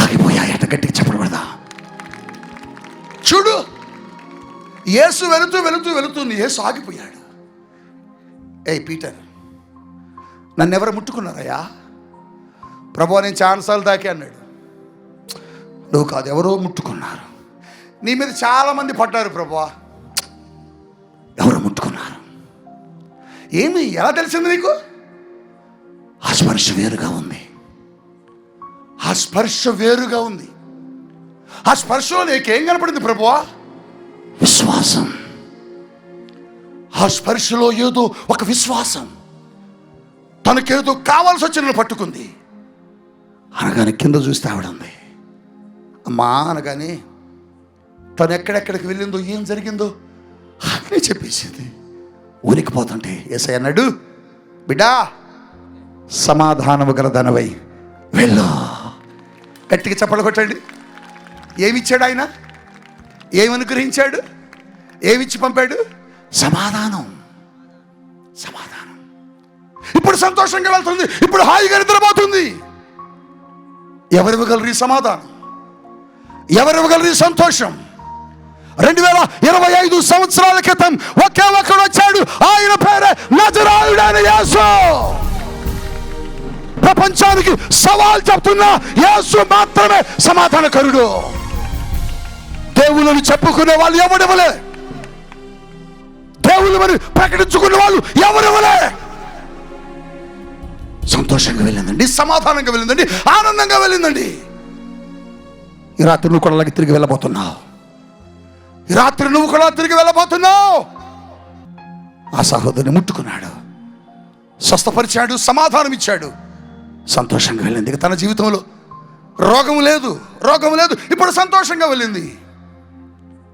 ఆగిపోయాయట. గట్టిగా చెప్పబడదా? చూడు, యేసు వెళుతుంది, యేసు ఆగిపోయాడు. పీటర్, నన్ను ఎవరు ముట్టుకున్నారయ్యా? ప్రభువా, నేను చాలాసార్లు దాకే అన్నాడు. నువ్వు కాదు, ఎవరో ముట్టుకున్నారు, నీ మీద చాలా మంది పడ్డారు ప్రభువా. ఎవరో ఏమి ఎలా తెలిసింది నీకు? ఆ స్పర్శ వేరుగా ఉంది. ఆ స్పర్శ వేరుగా ఉంది. ఆ స్పర్శలో నీకేం కనపడింది ప్రభువా? విశ్వాసం. ఆ స్పర్శలో ఏదో ఒక విశ్వాసం. తనకేదో కావాల్సి వచ్చిన పట్టుకుంది. అనగానే కింద చూస్తే ఆవిడంది. అమ్మా అనగానే తను ఎక్కడెక్కడికి వెళ్ళిందో, ఏం జరిగిందో అన్నీ చెప్పేసింది. ఊరికిపోతుంటే యేసయ్య అన్నాడు, బిడ్డా సమాధానము గల దానవై వెళ్ళు. గట్టిగా చప్పట్లు కొట్టండి. ఏమిచ్చాడు ఆయన? ఏమి అనుగ్రహించాడు? ఏమిచ్చి పంపాడు? సమాధానం. సమాధానం. ఇప్పుడు సంతోషంగా వెళ్తుంది, ఇప్పుడు హాయిగా నిద్రపోతుంది. ఎవరివ్వగలరు ఈ సమాధానం? ఎవరివ్వగలరు ఈ సంతోషం? 2025 సంవత్సరాల క్రితం ఒకే ఒక్కడు వచ్చాడు. ఆయన పేరే నజరాయుడైన యేసు. ప్రపంచానికి సవాల్ చెప్తున్న యేసు మాత్రమే సమాధానకరుడు. దేవుళ్ళని చెప్పుకునే వాళ్ళు ఎవరివ్వలే. దేవుళ్ళు మరి ప్రకటించుకున్న వాళ్ళు ఎవరివ్వలే. సంతోషంగా వెళ్ళిందండి, సమాధానంగా వెళ్ళిందండి, ఆనందంగా వెళ్ళిందండి. ఈ రాత్రి నువ్వు కూడా తిరిగి వెళ్ళబోతున్నావు. ఈ రాత్రి నువ్వు కూడా తిరిగి వెళ్ళబోతున్నావు. ఆ సహోదరుని ముట్టుకున్నాడు, స్వస్థపరిచాడు, సమాధానం ఇచ్చాడు, సంతోషంగా వెళ్ళింది. తన జీవితంలో రోగం లేదు, రోగం లేదు, ఇప్పుడు సంతోషంగా వెళ్ళింది.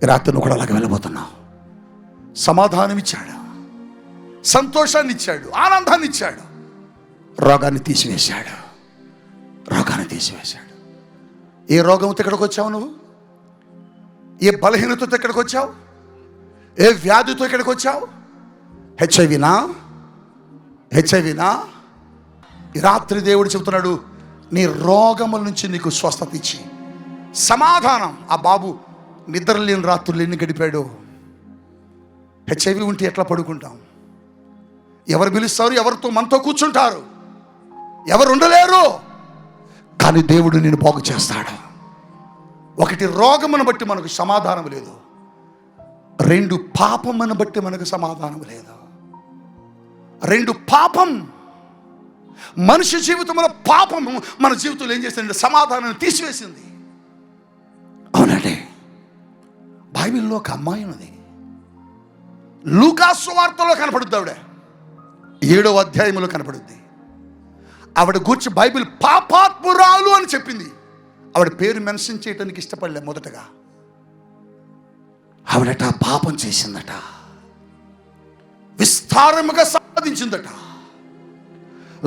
ఈ రాత్రి నువ్వు కూడా అలాగే వెళ్ళబోతున్నావు. సమాధానం ఇచ్చాడు, సంతోషాన్ని ఇచ్చాడు, ఆనందాన్ని ఇచ్చాడు, రోగాన్ని తీసివేశాడు. రోగాన్ని తీసివేశాడు. ఏ రోగంతో ఇక్కడికి వచ్చావు నువ్వు? ఏ బలహీనతతో ఇక్కడికి వచ్చావు? ఏ వ్యాధితో ఇక్కడికి వచ్చావు? హెచ్ఐవినా? హెచ్ఐవినా? ఈ రాత్రి దేవుడు చెబుతున్నాడు, నీ రోగముల నుంచి నీకు స్వస్థత ఇచ్చి సమాధానం. ఆ బాబు నిద్ర లేని రాత్రులు ఎన్ని గడిపాడు. హెచ్ఐవి ఉంటే ఎట్లా పడుకుంటాం? ఎవరు పిలుస్తారు? ఎవరితో మనతో కూర్చుంటారు? ఎవరు ఉండలేరు. కానీ దేవుడు నిన్ను బాగు చేస్తాడు. ఒకటి, రోగమును బట్టి మనకు సమాధానం లేదు. 2, పాపమును బట్టి మనకు సమాధానం లేదు. 2, పాపం. మనిషి జీవితంలో పాపము మన జీవితంలో ఏం చేసిందంటే సమాధానాన్ని తీసివేసింది. అవునండి. బైబిల్లో ఒక అమ్మాయి ఉన్నది, లూకా సువార్తలో కనపడుద్ది. ఆవిడ 7వ అధ్యాయంలో కనపడుద్ది. ఆవిడ గూర్చి బైబిల్ పాపాత్మురాలు అని చెప్పింది. ఆవిడ పేరు మెన్షన్ చేయడానికి ఇష్టపడలే. మొదటగా ఆవిడట పాపం చేసిందట, విస్తారముగా సంపాదించిందట,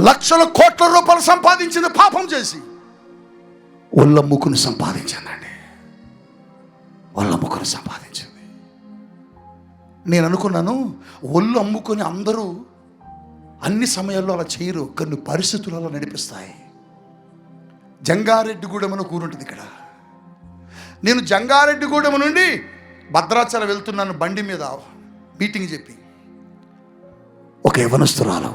లక్షల కోట్ల రూపాయలు సంపాదించింది పాపం చేసి. ఒళ్ళమ్ముకుని సంపాదించిందండి, ఒళ్ళమ్ముకుని సంపాదించింది. నేను అనుకున్నాను, ఒళ్ళు అమ్ముకొని అందరూ అన్ని సమయాల్లో అలా చేయరు, కొన్ని పరిస్థితులు అలా నడిపిస్తాయి. జంగారెడ్డిగూడెం అని ఊరుంటుంది ఇక్కడ. నేను జంగారెడ్డిగూడెం నుండి భద్రాచలం వెళ్తున్నాను బండి మీద, మీటింగ్ చెప్పి. ఒక యవ్వనస్తురాలు,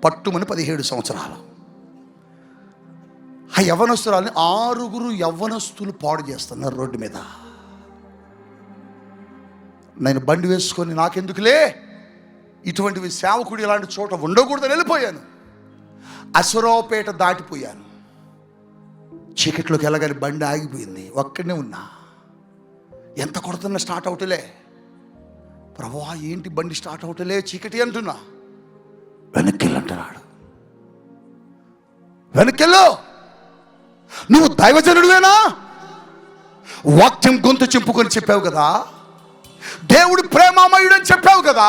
పట్టుమని 17 సంవత్సరాలు. ఆ యవ్వనస్తురాలని 6 యవ్వనస్తులు పాడు చేస్తున్నారు రోడ్డు మీద. నేను బండి వేసుకొని నాకెందుకులే, ఇటువంటివి సేవకుడు ఇలాంటి చోట ఉండకూడదని వెళ్ళిపోయాను. అసరావుపేట దాటిపోయాను. చీకట్లోకి వెళ్ళగానే బండి ఆగిపోయింది. ఒక్కడనే ఉన్నా. ఎంత కొడుతున్నా స్టార్ట్ అవుటలే. ప్రభువా ఏంటి బండి స్టార్ట్ అవుటలే, చీకటి అంటున్నా. వెనక్కెళ్ళంటున్నాడు. వెనక్కెళ్ళు, నువ్వు దైవజనుడివేనా? వాక్యం గొంతు చింపుకొని చెప్పావు కదా, దేవుడు ప్రేమామయుడని చెప్పావు కదా,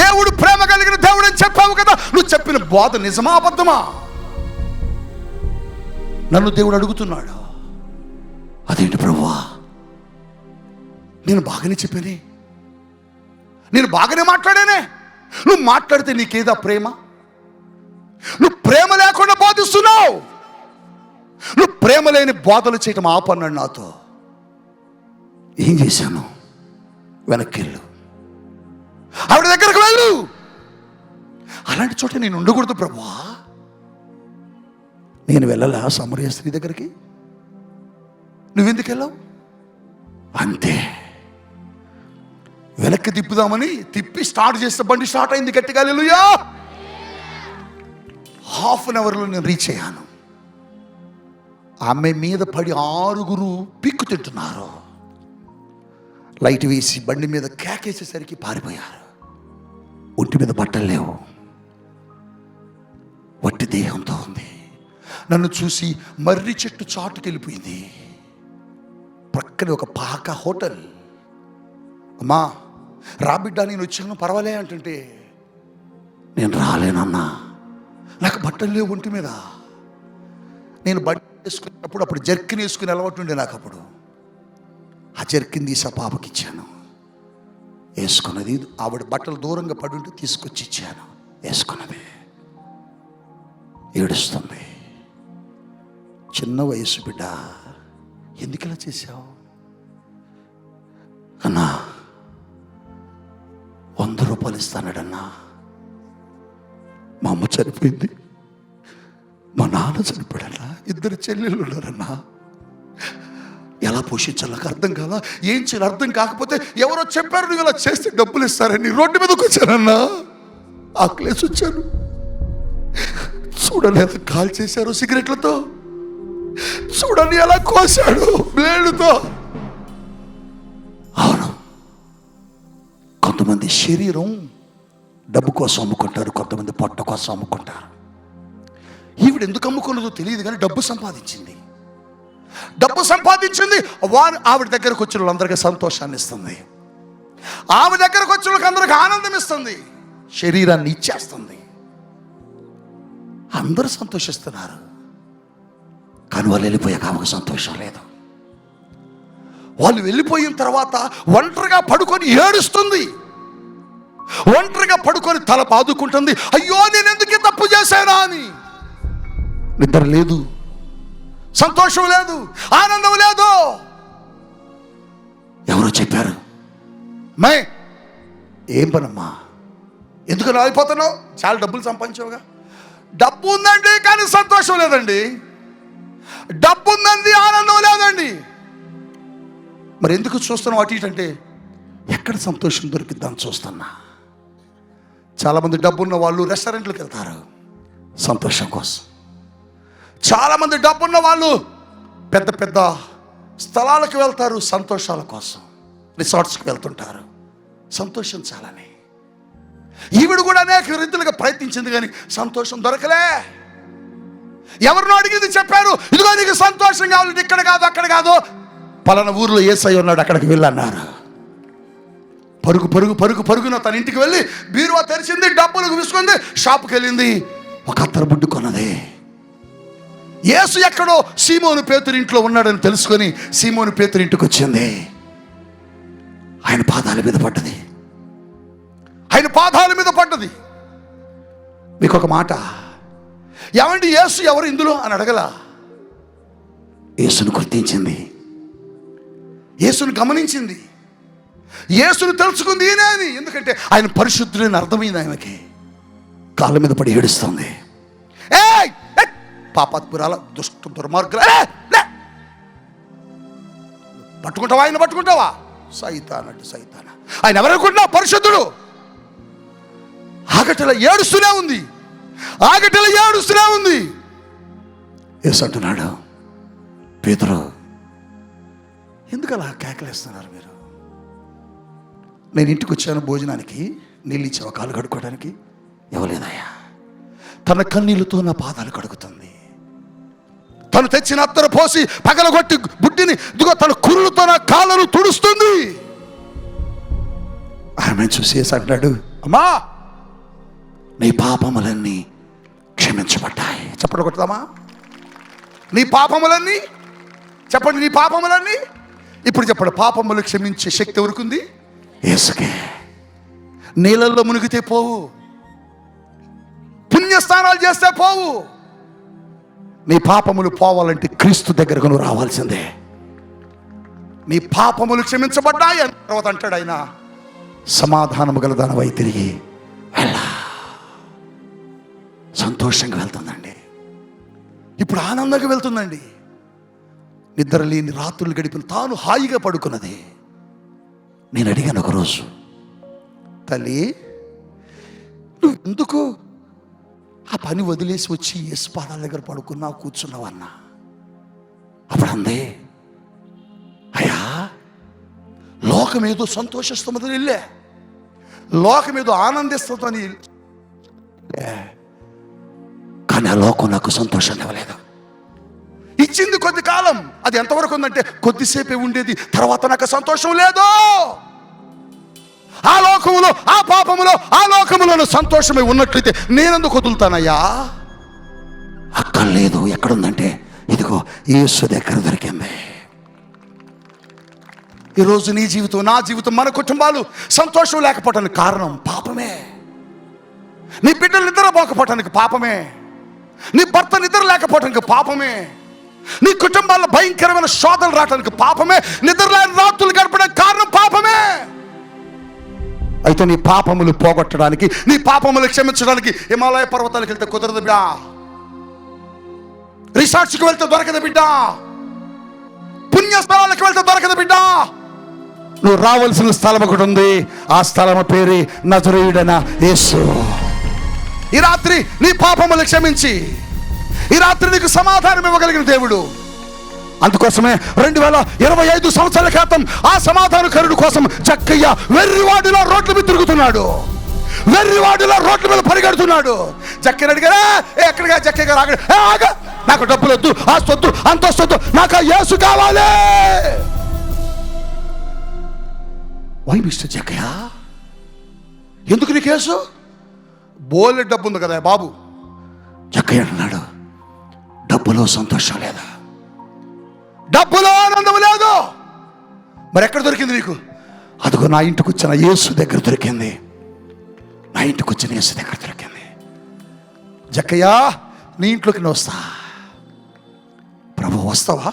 దేవుడు ప్రేమ కలిగిన దేవుడు అని చెప్పావు కదా. నువ్వు చెప్పిన బోధ నిజమా అబద్ధమా? నన్ను దేవుడు అడుగుతున్నాడు. అదేంటి ప్రభువా, నేను బాగానే చెప్పానే, నేను బాగానే మాట్లాడానే. నువ్వు మాట్లాడితే నీకేదా ప్రేమ? నువ్వు ప్రేమ లేకుండా బోధిస్తున్నావు. నువ్వు ప్రేమ లేని బోధలు చేయటం ఆపన్నాడు నాతో. ఏం చేశాను? వెనక్కిళ్ళు, ఆవిడ దగ్గరకు వెళ్ళు. అలాంటి చోట నేను ఉండకూడదు ప్రభువా. నేను వెళ్ళలా సమరయ స్త్రీ దగ్గరికి, నువ్వెందుకు వెళ్ళావు? అంతే. వెనక్కి తిప్పుదామని తిప్పి స్టార్ట్ చేస్తే బండి స్టార్ట్ అయింది గట్టిగా. హల్లెలూయా. హాఫ్ అన్ అవర్లో నేను రీచ్ అయ్యాను. ఆమె మీద పడి 6 పిక్కు తింటున్నారు. లైట్ వేసి బండి మీద కేకేసేసరికి పారిపోయారు. ఒంటి మీద బట్టలు లేవు, వట్టి దేహంతో ఉంది. నన్ను చూసి మర్రి చెట్టు చాటుకి వెళ్ళిపోయింది. ప్రక్కనే ఒక పాక హోటల్. అమ్మా రాబిడ్డా నేను వచ్చాను పర్వాలే అంటుంటే, నేను రాలేనన్నా, నాకు బట్టలు లేవు ఒంటి మీద. నేను బండి వేసుకున్నప్పుడు అప్పుడు జర్కిన్ వేసుకుని అలవాటు ఉండే నాకు. అప్పుడు ఆ జర్కిన్ తీసి ఆ పాపకి ఇచ్చాను. వేసుకున్నది. ఆవిడ బట్టలు దూరంగా పడి ఉంటే తీసుకొచ్చి ఇచ్చాను. వేసుకున్నది. ఏడుస్తుంది. చిన్న వయసు బిడ్డ, ఎందుకు ఇలా చేశావు అన్నా? 100 రూపాయలు ఇస్తానడన్నా. మా అమ్మ చనిపోయింది, మా నాన్న చనిపోయాడన్నా, 2 చెల్లెళ్ళు ఉన్నారన్నా. ఎలా పోషించాలో నాకు అర్థం కాదా, ఏం చేయాలి అర్థం కాకపోతే ఎవరో చెప్పారు నువ్వు ఇలా చేస్తే డబ్బులు ఇస్తారని రోడ్డు మీదకి వచ్చానన్నా. ఆకలేసి వచ్చాను. చూడండి ఎలా కాల్ చేశారు సిగరెట్లతో, చూడండి ఎలా కోసాడు బ్లేడుతో. అవును, కొంతమంది శరీరం డబ్బు కోసం అమ్ముకుంటారు, కొంతమంది పొట్ట కోసం అమ్ముకుంటారు. ఈవిడ ఎందుకు అమ్ముకున్నదో తెలియదు కానీ డబ్బు సంపాదించింది. ఆవిడ దగ్గరకు వచ్చిన వాళ్ళందరికీ సంతోషాన్ని ఇస్తుంది. ఆమె దగ్గరకు వచ్చిన వాళ్ళకి అందరికి ఆనందం ఇస్తుంది. శరీరాన్ని ఇచ్చేస్తుంది. అందరూ సంతోషిస్తున్నారు. కానీ వాళ్ళు వెళ్ళిపోయాక ఆమెకు సంతోషం లేదు. వాళ్ళు వెళ్ళిపోయిన తర్వాత ఒంటరిగా పడుకొని ఏడుస్తుంది. ఒంటరిగా పడుకొని తల బాదుకుంటుంది. అయ్యో నేను ఎందుకు తప్పు చేశానా అని. నిద్ర లేదు, సంతోషం లేదు, ఆనందం లేదు. ఎవరో చెప్పారు, మై ఏం పనమ్మా, ఎందుకు రాలిపోతున్నావు, చాలా డబ్బులు సంపాదించావుగా. డబ్బు ఉందండి కానీ సంతోషం లేదండి. డబ్బు ఉందండి, ఆనందం లేదండి. మరి ఎందుకు చూస్తున్నావు అటు ఇటు అంటే, ఎక్కడ సంతోషం దొరికిద్దామని చూస్తున్నా. చాలామంది డబ్బున్న వాళ్ళు రెస్టారెంట్లకు వెళ్తారు సంతోషం కోసం. చాలామంది డబ్బున్న వాళ్ళు పెద్ద పెద్ద స్థలాలకు వెళ్తారు సంతోషాల కోసం. రిసార్ట్స్కి వెళ్తుంటారు సంతోషించాలని. ఈవిడ కూడా అనేక రీతులుగా ప్రయత్నించింది కానీ సంతోషం దొరకలే. ఎవరినో అడిగింది, చెప్పారు ఇదిగో నీకు సంతోషం కావాలి, ఇక్కడ కాదు అక్కడ కాదు, పలానా ఊర్లో యేసయ్య ఉన్నాడు అక్కడికి వెళ్ళన్నారు. పరుగు పరుగు పరుగు పరుగున తన ఇంటికి వెళ్ళి బీరువా తెరిచింది, డబ్బులు విసుకుంది, షాపుకి వెళ్ళింది, ఒక అత్తరు బుడ్డు కొన్నది. యేసు ఎక్కడో సీమోను పేతురు ఇంట్లో ఉన్నాడని తెలుసుకొని సీమోను పేతురు ఇంటికి వచ్చింది. ఆయన పాదాల మీద పడ్డది. ఆయన పాదాల మీద పడ్డది. మీకు ఒక మాట, ఏమండి యేసు ఎవరు ఇందులో అని అడగల. యేసును గుర్తించింది, యేసును గమనించింది, యేసును తెలుసుకుంది ఈయన అని. ఎందుకంటే ఆయన పరిశుద్ధుడని అర్థమైంది ఆమెకి. కాళ్ళ మీద పడి ఏడుస్తుంది. పాపాత్పురాల దుష్ట దుర్మార్గుల, పట్టుకుంటావా ఆయన, పట్టుకుంటావా సైతాన్ అంటే సైతాన్. ఆయన ఎవరనుకుంటున్నావు, పరిశుద్ధుడు. ఆగటల ఏడుస్తూనే ఉంది, ఆగటల ఏడుస్తూనే ఉంది. యేసు అంటున్నాడు, పేతురు ఎందుకు అలా కేకలేస్తున్నారు మీరు? నేను ఇంటికి వచ్చాను భోజనానికి, నీళ్ళు ఇచ్చావా కాలు కడుక్కోవడానికి? ఇవ్వలేదయ్యా. తన కన్నీళ్ళతో నా పాదాలు కడుగుతుంది. తను తెచ్చిన అత్తరు పోసి పగలగొట్టి బుడ్డిని ఇదిగో తన కురులతో నా కాళ్ళను తుడుస్తుంది. ఆమె చూసి అంటున్నాడు, అమ్మా నీ పాపములన్నీ క్షమించబడ్డాయి. చెప్పండి కొడతామా, నీ పాపములన్నీ చెప్పండి, నీ పాపములన్నీ. ఇప్పుడు చెప్పండి, పాపములు క్షమించే శక్తి ఎవరికుంది? యేసుకే. నీళ్ళల్లో మునిగితే పోవు, పుణ్యస్నానాలు చేస్తే పోవు. నీ పాపములు పోవాలంటే క్రీస్తు దగ్గరకు నువ్వు రావాల్సిందే. నీ పాపములు క్షమించబడ్డాయి అని తర్వాత అంటాడు ఆయన, సమాధానము గల దానవై తిరిగి వెళ్ళా. సంతోషంగా వెళ్తుందండి. ఇప్పుడు ఆనందంగా వెళ్తుందండి. నిద్ర లేని రాత్రులు గడిపిన తాను హాయిగా పడుకున్నది. నేను అడిగాను ఒకరోజు, తల్లి నువ్వు ఎందుకు ఆ పని వదిలేసి వచ్చి యేసు పాదాల దగ్గర పడుకున్నావు, కూర్చున్నావు అన్న. అప్పుడు అంది, అయ్యా లోకమేదో సంతోషిస్తున్నదని వెళ్ళే, లోకమేదో ఆనందిస్తుందని, కానీ ఆ లోకం నాకు సంతోషాన్ని ఇవ్వలేదు. ఇచ్చింది కొద్ది కాలం, అది ఎంతవరకు ఉందంటే కొద్దిసేపే ఉండేది, తర్వాత నాకు సంతోషం లేదు. ఆ లోకములో, ఆ పాపములో, ఆ లోకములో సంతోషమే ఉన్నట్లయితే నేనెందుకు వదులుతానయ్యా? అక్కర్లేదు. ఎక్కడుందంటే ఇదిగో యేసు దగ్గర దొరికింది. ఈరోజు నీ జీవితం, నా జీవితం, మన కుటుంబాలు సంతోషం లేకపోవటానికి కారణం పాపమే. నీ బిడ్డలు నిద్రపోకపోవటానికి పాపమే, నీ భర్త నిద్ర లేకపోవటానికి పాపమే, నీ కుటుంబాల్లో భయంకరమైన శోధనలు రావడానికి పాపమే, నిద్రలేని రాత్రులు గడపడానికి కారణం పాపమే. అయితే నీ పాపములు పోగొట్టడానికి, నీ పాపములు క్షమించడానికి హిమాలయ పర్వతాలకు వెళ్తే కుదరదు బిడ్డ, రిసార్ట్స్కి వెళ్తే దొరకదు బిడ్డ, పుణ్యస్థలాలకు వెళ్తే దొరకదు బిడ్డ. నువ్వు రావాల్సిన స్థలం ఒకటి ఉంది, ఆ స్థలం పేరు నజరేయుడైన యేసు. ఈ రాత్రి నీ పాపములు క్షమించి ఈ రాత్రి నీకు సమాధానం ఇవ్వగలిగిన దేవుడు. అందుకోసమే 2025 సంవత్సరాల క్రితం ఆ సమాధానకరుడు కోసం జక్కయ్య వెర్రివాడిలో రోడ్ల మీద తిరుగుతున్నాడు, వెర్రివాడిలో రోడ్ల మీద పరిగెడుతున్నాడు. జక్కయ్య అడిగారా, ఎక్కడిగా? జక్కయ్య గారు ఆగా, నాకు డబ్బులు వద్దు, ఆస్తొద్దు, అంతొస్తొద్దు, నాకు ఆ యేసు కావాలి. వై మిస్టర్ జక్కయ్య, ఎందుకు నీకు యేసు? బోలే డబ్బు ఉంది కదా బాబు. జక్కయ్య అన్నాడు, డబ్బులో సంతోషం లేదా, డబ్బులో ఆనందం లేదు. మరి ఎక్కడ దొరికింది నీకు? అదిగో నా ఇంటికి వచ్చిన యేసు దగ్గర దొరికింది, నా ఇంటికి వచ్చిన యేసు దగ్గర దొరికింది. జక్కయ్య నీ ఇంట్లోకి నేను వస్తా. ప్రభు వస్తావా?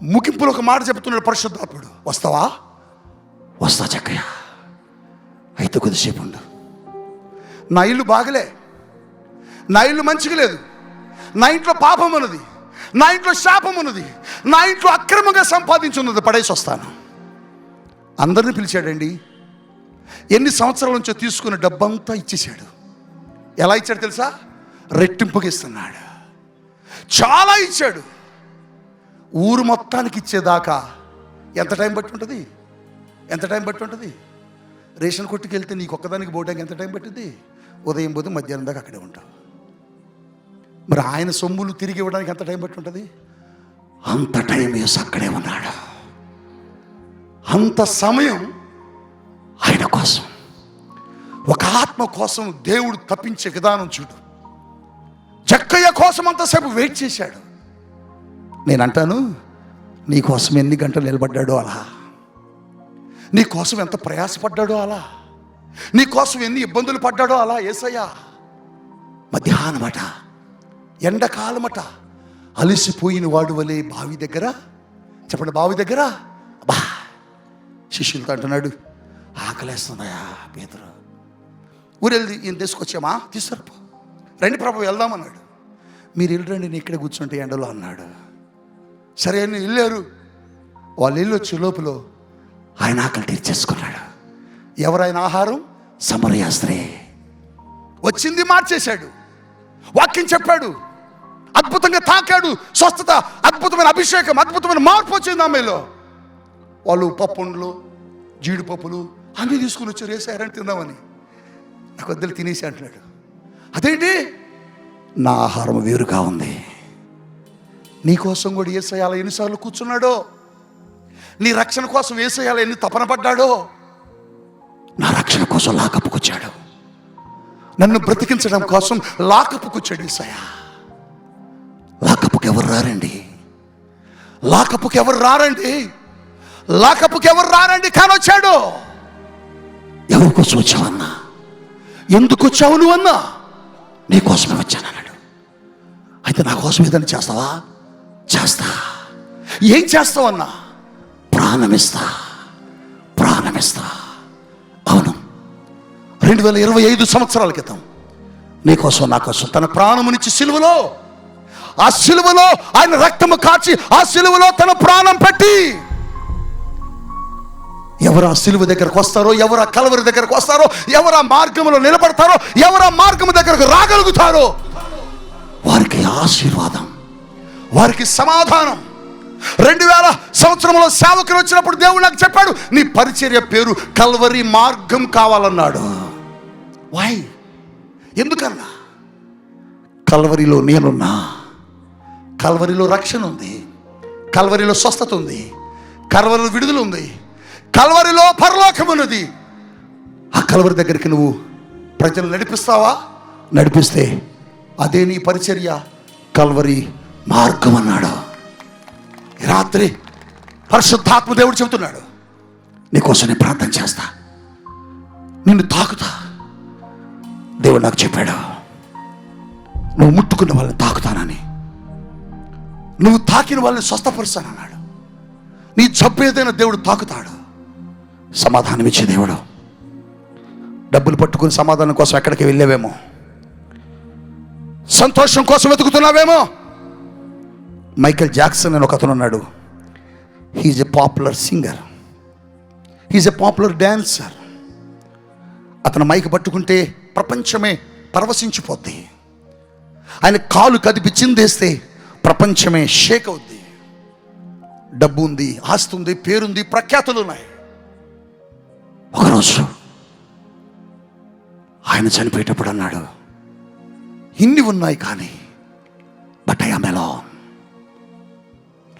ముగింపులో ఒక మాట చెబుతున్నాడు పరిశుద్ధాత్ముడు, వస్తావా? వస్తా జక్కయ్య, అయితే కొద్దిసేపు ఉండు. నా ఇల్లు బాగలే, నా ఇల్లు మంచిగా లేదు, నా ఇంట్లో పాపం ఉన్నది, నా ఇంట్లో శాపం ఉన్నది, నా ఇంట్లో అక్రమంగా సంపాదించున్నది, పడేసి వస్తాను. అందరిని పిలిచాడండి. ఎన్ని సంవత్సరాల నుంచో తీసుకున్న డబ్బంతా ఇచ్చేసాడు. ఎలా ఇచ్చాడు తెలుసా? రెట్టింపుగా ఇస్తున్నాడు. చాలా ఇచ్చాడు. ఊరు మొత్తానికి ఇచ్చేదాకా ఎంత టైం బట్టి ఉంటుంది? ఎంత టైం బట్టి ఉంటుంది? రేషన్ కొట్టుకు వెళ్తే నీకు ఒక్కదానికి పోవడానికి ఎంత టైం పట్టింది? ఉదయం పోతే మధ్యాహ్నం దాకా అక్కడే ఉంటావు. మరి ఆయన సొమ్ములు తిరిగి ఇవ్వడానికి ఎంత టైం పట్టి ఉంటుంది? అంత టైం యేసు అక్కడే ఉన్నాడు. అంత సమయం ఆయన కోసం, ఒక ఆత్మ కోసం దేవుడు తప్పించే విధానం చూడు. జక్కయ్య కోసం అంతసేపు వెయిట్ చేశాడు. నేనంటాను, నీ కోసం ఎన్ని గంటలు నిలబడ్డాడో అలా, నీ కోసం ఎంత ప్రయాసపడ్డాడో అలా, నీ కోసం ఎన్ని ఇబ్బందులు పడ్డాడో అలా. యేసయ్య మధ్యాహ్నమట, ఎండకాలమట, అలసిపోయిన వాడు వలె బావి దగ్గర, చెప్పండి, బావి దగ్గర బా శిష్యులతో అంటున్నాడు, ఆకలేస్తుందయా పేతురు, ఊరెళ్ళి ఈయన తీసుకొచ్చామా, తీసుకురాపో, రండి ప్రభు వెళ్దామన్నాడు. మీరు వెళ్ళరండి, నేను ఇక్కడే కూర్చుంటే ఎండలో అన్నాడు. సరే అని వెళ్ళారు. వాళ్ళు వెళ్ళి వచ్చే లోపల ఆయన ఆకలి తీర్చేసుకున్నాడు. ఎవరైనా ఆహారం? సమరయ స్త్రీ వచ్చింది, మార్చేశాడు, వాక్యం చెప్పాడు, అద్భుతంగా తాకాడు, స్వస్థత, అద్భుతమైన అభిషేకం, అద్భుతమైన మార్పు వచ్చింది ఆమెలో. వాళ్ళు పప్పుండ్లు, జీడిపప్పులు అన్నీ తీసుకుని వచ్చారు, వేసారని తిందామని. నాకు వద్దలు తినేసి అంటున్నాడు. అదేంటి? నా ఆహారం వేరుగా ఉంది. నీకోసం కూడా యేసయ్య ఎన్నిసార్లు కూర్చున్నాడో, నీ రక్షణ కోసం యేసయ్య ఎన్ని తపన పడ్డాడో. నా రక్షణ కోసం లాకప్పుకొచ్చాడు, నన్ను బ్రతికించడం కోసం లాకప్పుకొచ్చాడు యేసయ్య. లాకప్పుకి ఎవరు రారండి, లాకప్పుకి ఎవరు రారండి, లాకప్పుకి ఎవరు రారండి. కానీ వచ్చాడు. ఎవరి కోసం వచ్చావన్నా? ఎందుకు వచ్చావు నువ్వన్నా? నీ కోసమే వచ్చానన్నాడు. అయితే నా కోసం ఏదైనా చేస్తావా? చేస్తా. ఏం చేస్తావన్నా? ప్రాణమిస్తా, ప్రాణమిస్తా. అవును, 2025 సంవత్సరాల క్రితం నీకోసం, నా కోసం తన ప్రాణమునిచ్చి సిలువలో, ఆ సిలువలో ఆయన రక్తము కాచి, ఆ సిలువలో తన ప్రాణం పెట్టి ఎవరు ఆ సిలువ దగ్గరకు వస్తారో, ఎవరు ఆ కలవరి దగ్గరకు వస్తారో, ఎవరు ఆ మార్గంలో నిలబడతారో, ఎవరు ఆ మార్గం దగ్గరకు రాగలుగుతారో వారికి ఆశీర్వాదం, వారికి సమాధానం. 2000 సంవత్సరంలో సేవకులు వచ్చినప్పుడు దేవుడు నాకు చెప్పాడు, నీ పరిచర్య పేరు కల్వరి మార్గం కావాలన్నాడు. వై? ఎందుకన్నా? కల్వరిలో నేనున్నా, కల్వరిలో రక్షణ ఉంది, కల్వరిలో స్వస్థత ఉంది, కల్వరిలో విడుదల ఉంది, కల్వరిలో పరలోకం ఉన్నది. ఆ కల్వరి దగ్గరికి నువ్వు ప్రజలు నడిపిస్తావా? నడిపిస్తే అదే నీ పరిచర్య, కల్వరి మార్గం అన్నాడు. ఈ రాత్రి పరిశుద్ధాత్మ దేవుడు చెబుతున్నాడు, నీకోసం నేను ప్రార్థన చేస్తా, నిన్ను తాకుతా. దేవుడు నాకు చెప్పాడు, నువ్వు ముట్టుకున్న వాళ్ళని తాకుతానని, నువ్వు తాకిన వాళ్ళని స్వస్థపరుస్తానన్నాడు. నీ జబ్బు ఏదైనా దేవుడు తాకుతాడు. సమాధానం ఇచ్చే దేవుడు. డబ్బులు పట్టుకుని సమాధానం కోసం ఎక్కడికి వెళ్ళావేమో, సంతోషం కోసం వెతుకుతున్నావేమో. మైకేల్ జాక్సన్ అని ఒక అతను ఉన్నాడు. He's a popular singer, he's a popular dancer. అతను మైక్ పట్టుకుంటే ప్రపంచమే పరవశించిపోద్ది. ఆయన కాలు కదిపి చిందేస్తే ప్రపంచమే షేక్ అవుద్ది. డబ్బు ఉంది, ఆస్తి ఉంది, పేరుంది, ప్రఖ్యాతులు ఉన్నాయి. ఒకరోజు ఆయన చనిపోయేటప్పుడు అన్నాడు, ఇన్ని ఉన్నాయి కానీ బట్ ఐ యామ్ అలోన్.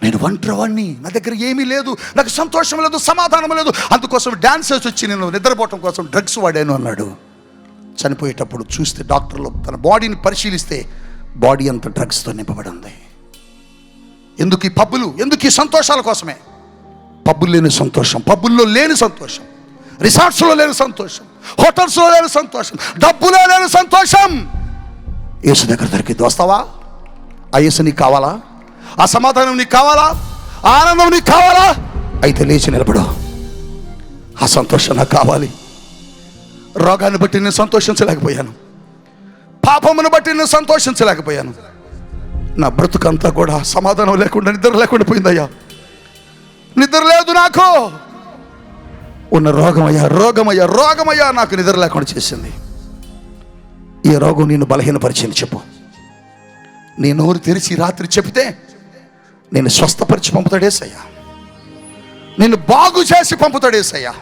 నేను ఒంటరివాణ్ణి, నా దగ్గర ఏమీ లేదు, నాకు సంతోషం లేదు, సమాధానం లేదు, అందుకోసం డాన్సర్స్ వచ్చి నేను నిద్రపోవటం కోసం డ్రగ్స్ వాడాను అన్నాడు. చనిపోయేటప్పుడు చూస్తే డాక్టర్లు తన బాడీని పరిశీలిస్తే బాడీ అంతా డ్రగ్స్తో నింపబడి ఉంది. ఎందుకు ఈ పబ్బులు, ఎందుకు ఈ సంతోషాల కోసమే. పబ్బులు లేని సంతోషం, పబ్బుల్లో లేని సంతోషం, రిసార్ట్స్లో లేని సంతోషం, హోటల్స్లో లేని సంతోషం, డబ్బులో లేని సంతోషం యేసు దగ్గర దొరికింది. వస్తావా? ఆ యేసు నీకు కావాలా? ఆ సమాధానం నీకు కావాలా? ఆ ఆనందం నీకు కావాలా? అయితే లేచి నిలబడు. ఆ సంతోషం నాకు కావాలి. రోగాన్ని బట్టి నేను సంతోషించలేకపోయాను, పాపమును బట్టి నేను సంతోషించలేకపోయాను. నా బ్రతుకంతా కూడా సమాధానం లేకుండా, నిద్ర లేకుండా పోయిందయ్యా. నిద్ర లేదు నాకు. ఉన్న రోగమయ్యా, రోగమయ్యా, రోగమయ్యా నాకు నిద్ర లేకుండా చేసింది. ఈ రోగం నేను బలహీనపరిచింది చెప్పు. నీ నోరు తెరిచి రాత్రి చెప్తే నేను స్వస్థపరిచి పంపుతాడేసయ్యా, నిన్ను బాగు చేసి పంపుతాడేసయ్యా,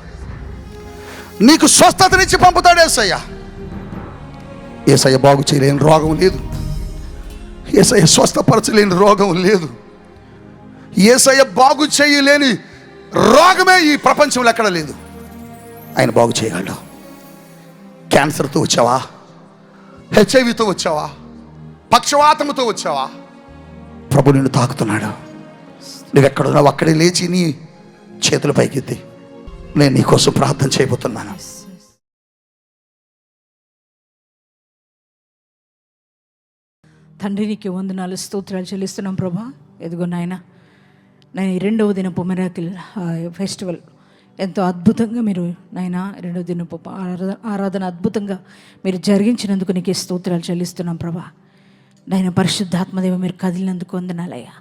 నీకు స్వస్థతనిచ్చి పంపుతాడేసయ్యా. యేసయ్య బాగు చేయలేని రోగం లేదు, యేసయ్య స్వస్థపరచలేని రోగం లేదు, యేసయ్య బాగు చేయలేని రోగమే ఈ ప్రపంచంలో ఎక్కడ లేదు. ఆయన బాగు చేయగలడు. క్యాన్సర్తో వచ్చావా? హెచ్ఐవితో వచ్చావా? పక్షవాతముతో వచ్చావా? ప్రభు నిన్ను తాకుతున్నాడు. నువ్వెక్కడున్నావు అక్కడే లేచి నీ చేతుల పైకెత్తి నేను నీకోసం ప్రార్థన చేయబోతున్నాను. తండ్రి నీకు వందనాలు, స్తోత్రాలు చెల్లిస్తున్నాం ప్రభా. ఎదుగో నాయన, నేను 2వ దినపు మిరాకిల్ ఫెస్టివల్ ఎంతో అద్భుతంగా మీరు నాయన 2వ దినపు ఆరాధన అద్భుతంగా మీరు జరిగించినందుకు నీకు స్తోత్రాలు చెల్లిస్తున్నాం ప్రభా. నాయన పరిశుద్ధాత్మదేవ మీరు కదిలినందుకు వందనాలయ్యా.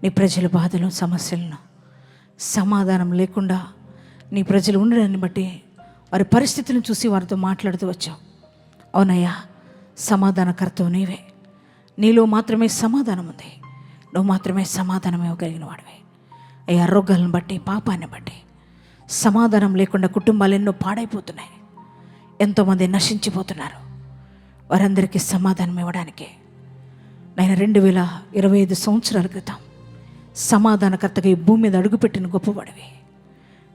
నీ ప్రజల బాధలు, సమస్యలను సమాధానం లేకుండా నీ ప్రజలు ఉండడాన్ని బట్టి వారి పరిస్థితులను చూసి వారితో మాట్లాడుతూ వచ్చావు. అవునయ్యా, సమాధానకర్తవు నీవే. నీలో మాత్రమే సమాధానం ఉంది. నువ్వు మాత్రమే సమాధానం ఇవ్వగలిగిన వాడివే అయ్యా. రోగాలను బట్టి, పాపాన్ని బట్టి సమాధానం లేకుండా కుటుంబాలు ఎన్నో పాడైపోతున్నాయి, ఎంతోమంది నశించిపోతున్నారు. వారందరికీ సమాధానం ఇవ్వడానికి నేను 2025 సంవత్సరాల క్రితం సమాధానకర్తగా ఈ భూమి మీద అడుగుపెట్టిన గొప్పవాడివి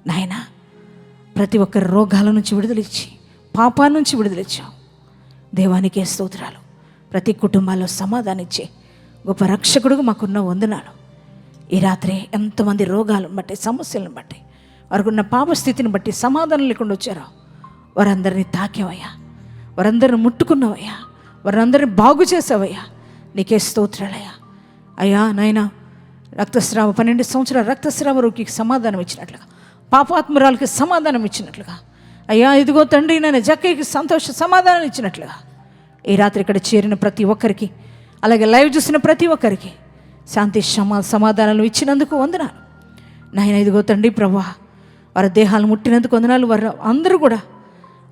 నాయన. ప్రతి ఒక్కరి రోగాల నుంచి విడుదలిచ్చి, పాపాల నుంచి విడుదలిచ్చావు. దేవానికే స్తోత్రాలు. ప్రతి కుటుంబాల్లో సమాధానం ఇచ్చి గొప్ప రక్షకుడుగా మాకున్న వందనాలు. ఈ రాత్రి ఎంతమంది రోగాలను బట్టి, సమస్యలను బట్టి, వారికి ఉన్న పాపస్థితిని బట్టి సమాధానం లేకుండా వచ్చారో వారందరినీ తాకేవయ్యా, వారందరిని ముట్టుకున్నావయ్యా, వారందరిని బాగు చేసావయ్యా. నీకే స్తోత్రాలయ్యా. అయ్యా నాయన, రక్తస్రావ 12 సంవత్సరాల రక్తస్రావ రోగికి సమాధానం ఇచ్చినట్లుగా, పాపాత్మురాలకి సమాధానం ఇచ్చినట్లుగా అయ్యా, ఇదిగో తండ్రి నేను జక్కయ్యకి సంతోష సమాధానం ఇచ్చినట్లుగా ఈ రాత్రి ఇక్కడ చేరిన ప్రతి ఒక్కరికి, అలాగే లైవ్ చూసిన ప్రతి ఒక్కరికి శాంతి సమాధానాలు ఇచ్చినందుకు వందనాలు నాయన. ఇదిగో తండ్రి ప్రభా, వారి దేహాలు ముట్టినందుకు వందనాలు. వారు అందరూ కూడా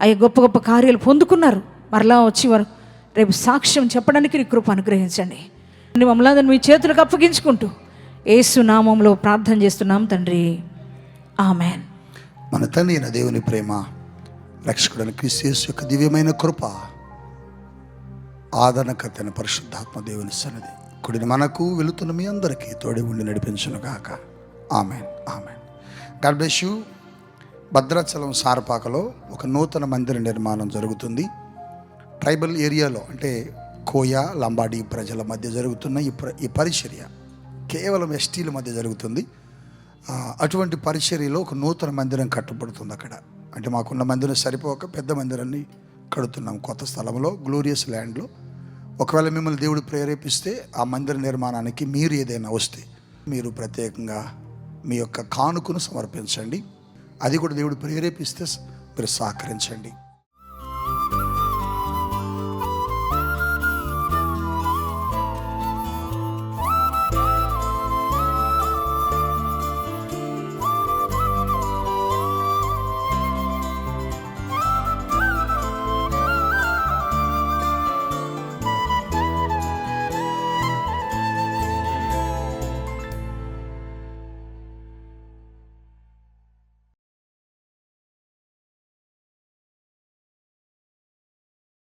అయ్యా గొప్ప గొప్ప కార్యాలు పొందుకున్నారు. మరలా వచ్చి వారు రేపు సాక్ష్యం చెప్పడానికి నీ కృప అనుగ్రహించండి. మమ్మల్ని అందరినీ మీ చేతులకు అప్పగించుకుంటూ యేసు నామంలో ప్రార్థన చేస్తున్నాం తండ్రి, ఆమెన్. మన తండ్రి అయిన దేవుని ప్రేమ, రక్షకుడైన క్రీస్తు యేసు యొక్క దివ్యమైన కృప, ఆదరణకర్తైన పరిశుద్ధాత్మ దేవుని సన్నిధి కుడిని మనకు వెళుతున్న మీ అందరికీ తోడి ఉండి నడిపించును గాక. Amen, amen. God bless you. Bhadrachalam సారపాకలో ఒక నూతన మందిర నిర్మాణం జరుగుతుంది. ట్రైబల్ ఏరియాలో, అంటే కోయ లంబాడి ప్రజల మధ్య జరుగుతున్న ఈ పరిచర్య కేవలం ఎస్టీల మధ్య జరుగుతుంది. అటువంటి పరిచర్యలో ఒక నూతన మందిరం కట్టబడుతుంది అక్కడ. అంటే మాకున్న మందిరం సరిపోక పెద్ద మందిరాన్ని కడుతున్నాం కొత్త స్థలంలో, గ్లోరియస్ ల్యాండ్లో. ఒకవేళ మిమ్మల్ని దేవుడు ప్రేరేపిస్తే ఆ మందిర నిర్మాణానికి మీరు ఏదైనా వస్తే మీరు ప్రత్యేకంగా మీ యొక్క కానుకను సమర్పించండి. అది కూడా దేవుడు ప్రేరేపిస్తే మీరు సహకరించండి.